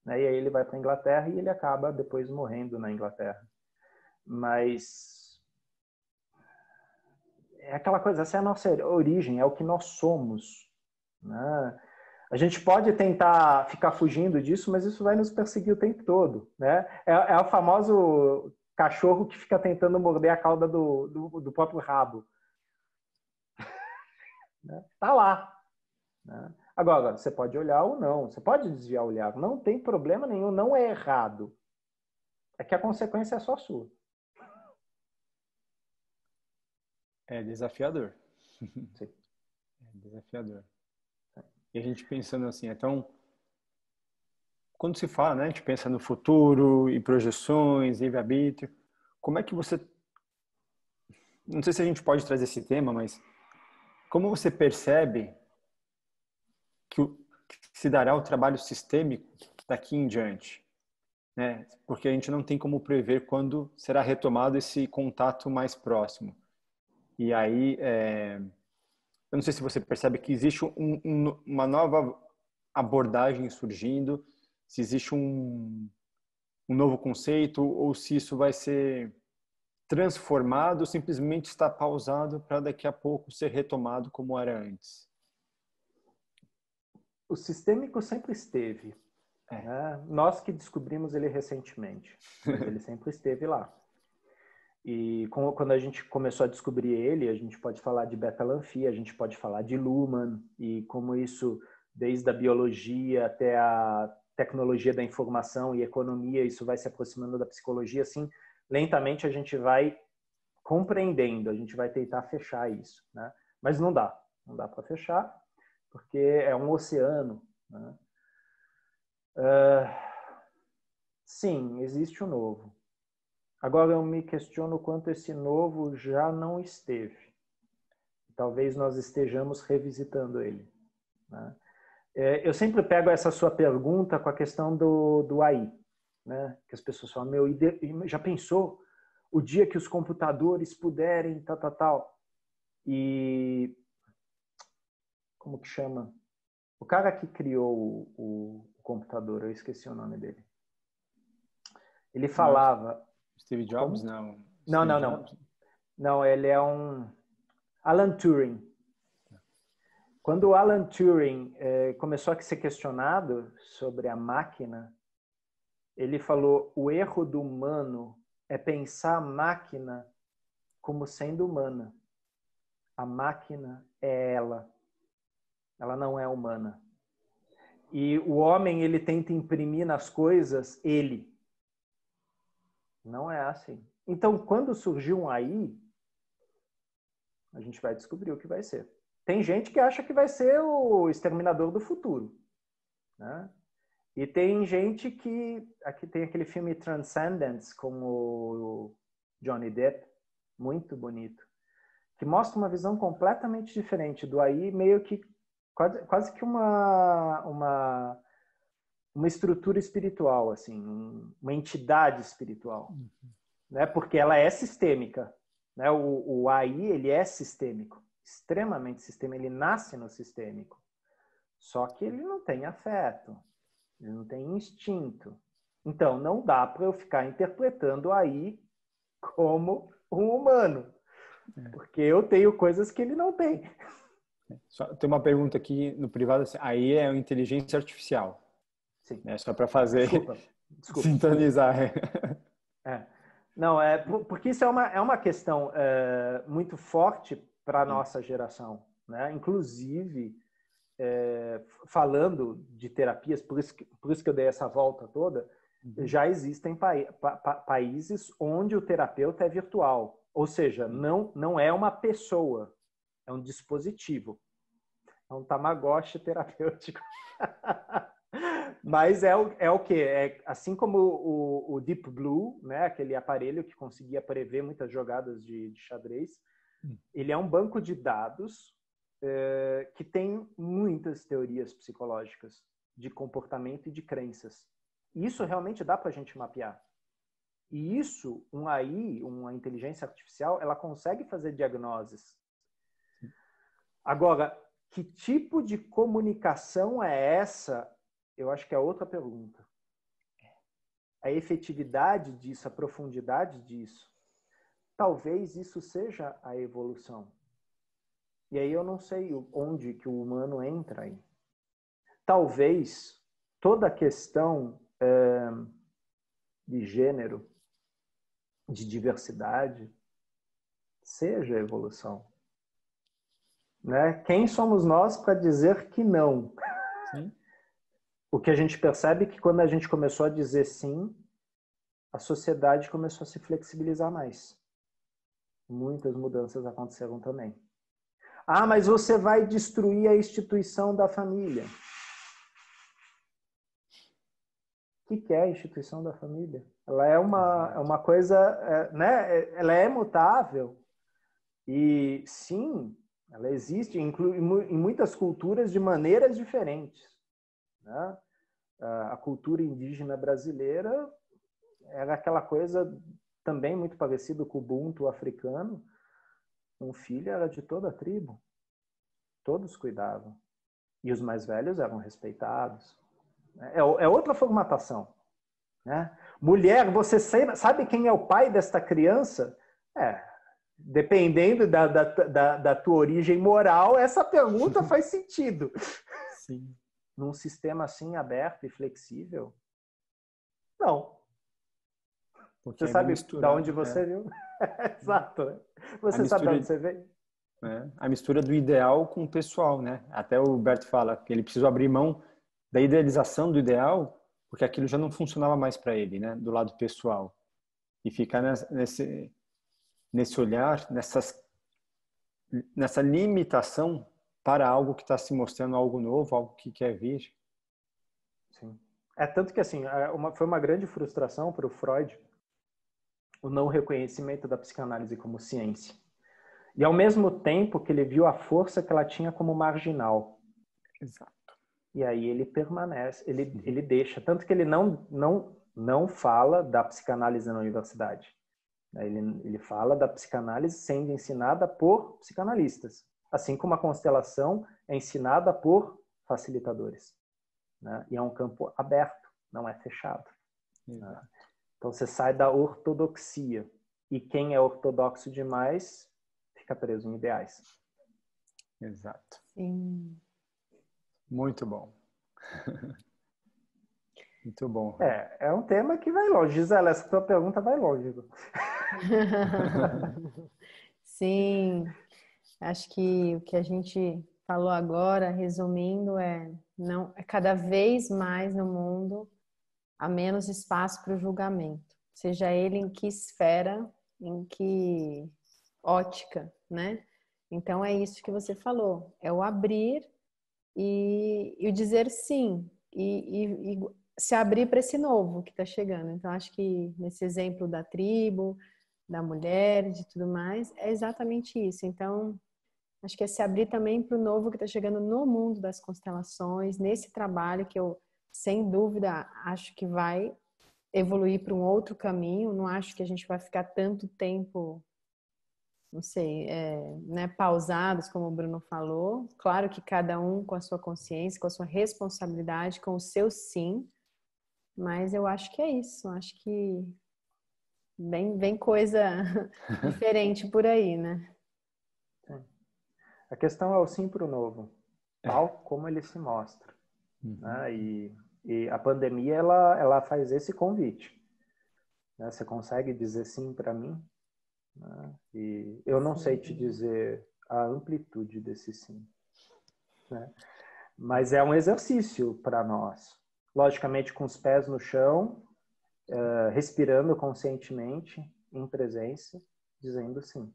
E aí ele vai para a Inglaterra e ele acaba depois morrendo na Inglaterra. Mas é aquela coisa, essa é a nossa origem, é o que nós somos. Né? A gente pode tentar ficar fugindo disso, mas isso vai nos perseguir o tempo todo. Né? É o famoso cachorro que fica tentando morder a cauda do próprio rabo. Né? Tá lá. Né? Agora, você pode olhar ou não, você pode desviar o olhar, não tem problema nenhum, não é errado. É que a consequência é só sua. É desafiador. Sim. É desafiador. E a gente pensando assim, então, quando se fala, né, a gente pensa no futuro e projeções, livre-arbítrio, como é que você, não sei se a gente pode trazer esse tema, mas como você percebe que se dará o trabalho sistêmico daqui em diante? Né? Porque a gente não tem como prever quando será retomado esse contato mais próximo. E aí, eu não sei se você percebe que existe uma nova abordagem surgindo, se existe um novo conceito ou se isso vai ser transformado ou simplesmente está pausado para daqui a pouco ser retomado como era antes. O sistêmico sempre esteve. Né? Nós que descobrimos ele recentemente, mas ele sempre esteve lá. E quando a gente começou a descobrir ele, a gente pode falar de Beta-Lanfy, a gente pode falar de Luhmann, e como isso, desde a biologia até a tecnologia da informação e economia, isso vai se aproximando da psicologia, assim, lentamente a gente vai compreendendo, a gente vai tentar fechar isso. Né? Mas não dá para fechar, porque é um oceano. Né? Sim, existe o novo. Agora eu me questiono quanto esse novo já não esteve. Talvez nós estejamos revisitando ele. Né? Eu sempre pego essa sua pergunta com a questão do AI, né? Que as pessoas falam, já pensou o dia que os computadores puderem, tal. E como que chama? O cara que criou o computador, eu esqueci o nome dele. Ele falava... Steve Jobs, não. Não. Não, ele é um... Alan Turing. Quando o Alan Turing começou a ser questionado sobre a máquina, ele falou, o erro do humano é pensar a máquina como sendo humana. A máquina é ela. Ela não é humana. E o homem, ele tenta imprimir nas coisas ele. Não é assim. Então, quando surgiu um AI, a gente vai descobrir o que vai ser. Tem gente que acha que vai ser o exterminador do futuro, né? E tem gente que... Aqui tem aquele filme Transcendence com o Johnny Depp, muito bonito, que mostra uma visão completamente diferente do AI, meio que quase que uma estrutura espiritual, assim, uma entidade espiritual, né? Porque ela é sistêmica, né? O AI, ele é sistêmico, extremamente sistêmico, ele nasce no sistêmico. Só que ele não tem afeto, ele não tem instinto. Então, não dá para eu ficar interpretando o AI como um humano, porque eu tenho coisas que ele não tem. Tem uma pergunta aqui no privado, assim, aí é uma inteligência artificial. Sim. Né? Só para fazer... Desculpa. Sintonizar. Não, porque isso é uma questão muito forte para a nossa geração, né? Inclusive, falando de terapias, por isso que eu dei essa volta toda, já existem países onde o terapeuta é virtual, ou seja, não é uma pessoa, é um dispositivo, é um Tamagotchi terapêutico. Mas é o quê? É assim como o Deep Blue, né? Aquele aparelho que conseguia prever muitas jogadas de xadrez. Ele é um banco de dados que tem muitas teorias psicológicas de comportamento e de crenças. Isso realmente dá para a gente mapear. E isso, um AI, uma inteligência artificial, ela consegue fazer diagnoses. Agora, que tipo de comunicação é essa? Eu acho que é outra pergunta. A efetividade disso, a profundidade disso. Talvez isso seja a evolução. E aí eu não sei onde que o humano entra aí. Talvez toda a questão de gênero, de diversidade, seja a evolução. Né? Quem somos nós para dizer que não? Sim. O que a gente percebe é que quando a gente começou a dizer sim, a sociedade começou a se flexibilizar mais. Muitas mudanças aconteceram também. Ah, mas você vai destruir a instituição da família. O que é a instituição da família? Ela é uma coisa, né? Ela é mutável. E sim, ela existe em muitas culturas de maneiras diferentes. Né? A cultura indígena brasileira era aquela coisa também muito parecida com o Ubuntu africano. Um filho era de toda a tribo. Todos cuidavam. E os mais velhos eram respeitados. É outra formatação. Né? Mulher, você sabe quem é o pai desta criança? Dependendo da tua origem moral, essa pergunta faz sentido. Sim. Num sistema assim aberto e flexível? Não. Porque você sabe de onde você viu? Exato. Né? Você sabe de onde você veio? A mistura do ideal com o pessoal, né? Até o Bert fala que ele precisou abrir mão da idealização do ideal, porque aquilo já não funcionava mais para ele, né? Do lado pessoal. E ficar nesse olhar, nessa limitação para algo que está se mostrando algo novo, algo que quer vir. Sim. Tanto que assim, foi uma grande frustração para o Freud o não reconhecimento da psicanálise como ciência. E ao mesmo tempo que ele viu a força que ela tinha como marginal. Exato. e aí ele permanece, ele deixa, tanto que ele não fala da psicanálise na universidade. Ele fala da psicanálise sendo ensinada por psicanalistas, assim como a constelação é ensinada por facilitadores, né? E é um campo aberto, não é fechado. Né? Então você sai da ortodoxia, e quem é ortodoxo demais fica preso em ideais. Exato. Sim. Muito bom. Muito bom. É um tema que vai longe. Gisela, essa tua pergunta vai longe. Sim, acho que o que a gente falou agora, resumindo, não é cada vez mais no mundo há menos espaço para o julgamento, seja ele em que esfera, em que ótica, né? Então é isso que você falou, é o abrir e o dizer sim e se abrir para esse novo que está chegando. Então acho que nesse exemplo da tribo, da mulher, de tudo mais, é exatamente isso. Então acho que é se abrir também para o novo que está chegando no mundo das constelações, nesse trabalho que eu, sem dúvida, acho que vai evoluir para um outro caminho. Não acho que a gente vai ficar tanto tempo, não sei, né, pausados, como o Bruno falou. Claro que cada um com a sua consciência, com a sua responsabilidade, com o seu sim, mas eu acho que é isso. Acho que vem coisa diferente por aí, né? A questão é o sim para o novo, tal como ele se mostra. Né? E a pandemia, ela faz esse convite. Né? Você consegue dizer sim para mim? Né? E eu não sei te dizer a amplitude desse sim. Né? Mas é um exercício para nós. Logicamente, com os pés no chão, respirando conscientemente, em presença, dizendo sim.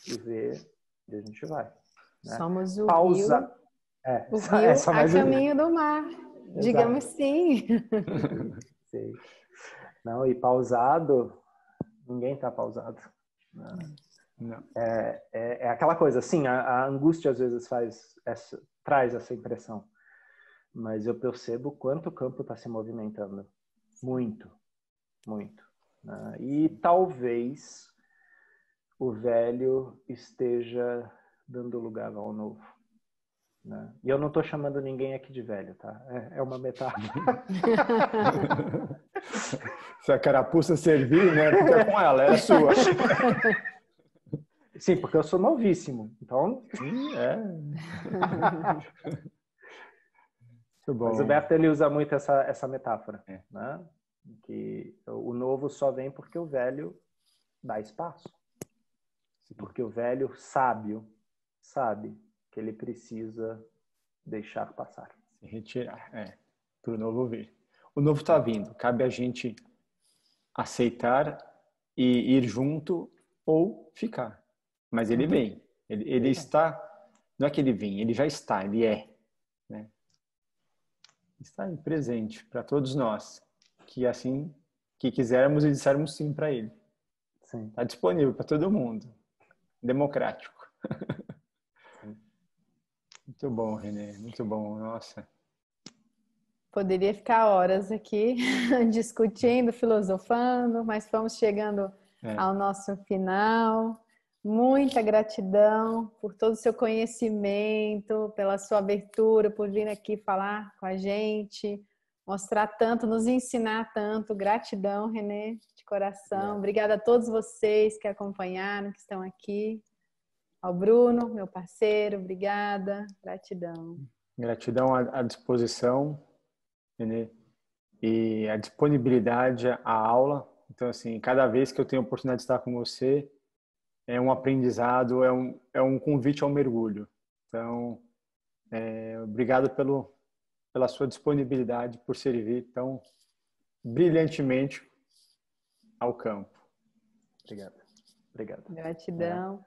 E ver onde a gente vai. Né? Somos o Pausa. rio, o rio a caminho do mar. Exato. Digamos sim. Sim. Não, e pausado, ninguém está pausado. Não. É aquela coisa, sim, a angústia às vezes traz essa impressão. Mas eu percebo quanto o campo está se movimentando. Muito, muito. Né? E talvez o velho esteja dando lugar ao novo. Né? E eu não estou chamando ninguém aqui de velho, tá? É uma metáfora. Se a carapuça servir, né? Fica com ela, é sua. Sim, porque eu sou novíssimo. Então. Muito bom. Mas o Berto, ele usa muito essa metáfora. Né? Que o novo só vem porque o velho dá espaço. Porque o velho sábio sabe que ele precisa deixar passar. Se retirar, para o novo vir. O novo está vindo, cabe a gente aceitar e ir junto ou ficar. Mas ele vem, ele está, não é que ele vem, ele já está, ele é. Né? Está aí, presente para todos nós, que assim, que quisermos e dissermos sim para ele. Está disponível para todo mundo, democrático. Muito bom, Renê, muito bom, nossa. Poderia ficar horas aqui discutindo, filosofando, mas vamos chegando ao nosso final. Muita gratidão por todo o seu conhecimento, pela sua abertura, por vir aqui falar com a gente, mostrar tanto, nos ensinar tanto. Gratidão, Renê, de coração. Obrigada a todos vocês que acompanharam, que estão aqui. Ao Bruno, meu parceiro, obrigada. Gratidão. Gratidão à disposição, Renê, e a disponibilidade à aula. Então, assim, cada vez que eu tenho a oportunidade de estar com você, é um aprendizado, é um convite ao mergulho. Então, obrigado pela sua disponibilidade, por servir tão brilhantemente ao campo. Obrigado. Gratidão.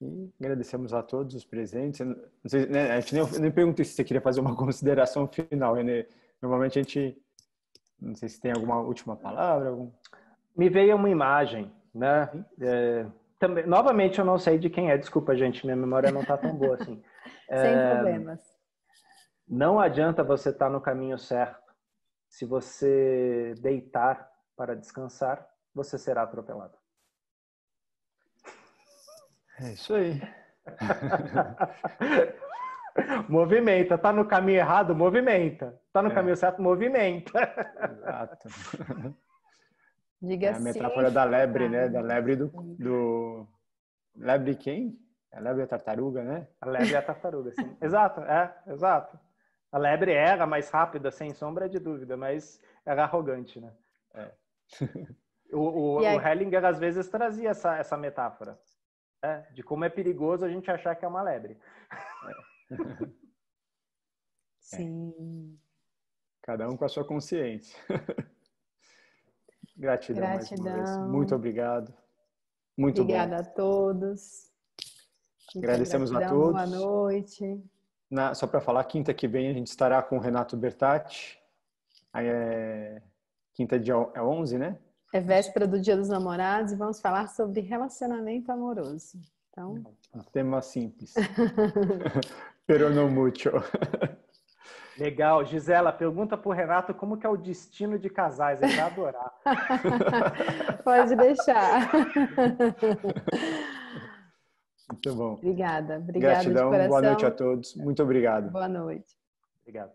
E agradecemos a todos os presentes. Não sei, né, a gente nem perguntei se você queria fazer uma consideração final, Renê. Normalmente a gente, não sei se tem alguma última palavra. Me veio uma imagem, né? Também, novamente eu não sei de quem é, desculpa gente, minha memória não está tão boa assim. Sem problemas. Não adianta você estar no caminho certo. Se você deitar para descansar, você será atropelado. É isso aí. Movimenta. Tá no caminho errado? Movimenta. Tá no caminho certo? Movimenta. Exato. Diga É a metáfora sim. da lebre, né? Da lebre do... Lebre quem? A lebre é a tartaruga, né? A lebre é a tartaruga, sim. Exato, exato. A lebre era mais rápida, sem sombra de dúvida, mas era arrogante, né? É. O Hellinger, às vezes, trazia essa metáfora, né? De como é perigoso a gente achar que é uma lebre. Sim. Cada um com a sua consciência. Gratidão mais uma vez. Muito obrigado. Muito Obrigada bom. a todos. Agradecemos a Gratidão, todos. boa noite. Só para falar, quinta que vem a gente estará com o Renato Bertatti. Quinta dia 11, né? É véspera do Dia dos Namorados e vamos falar sobre relacionamento amoroso. Então, um tema simples. Pero no mucho. Legal. Gisela, pergunta pro Renato como que é o destino de casais. Ele vai adorar. Pode deixar. Muito bom. Obrigada. Obrigada de Gratidão. coração. Boa noite a todos. Muito obrigado. Boa noite. Obrigado.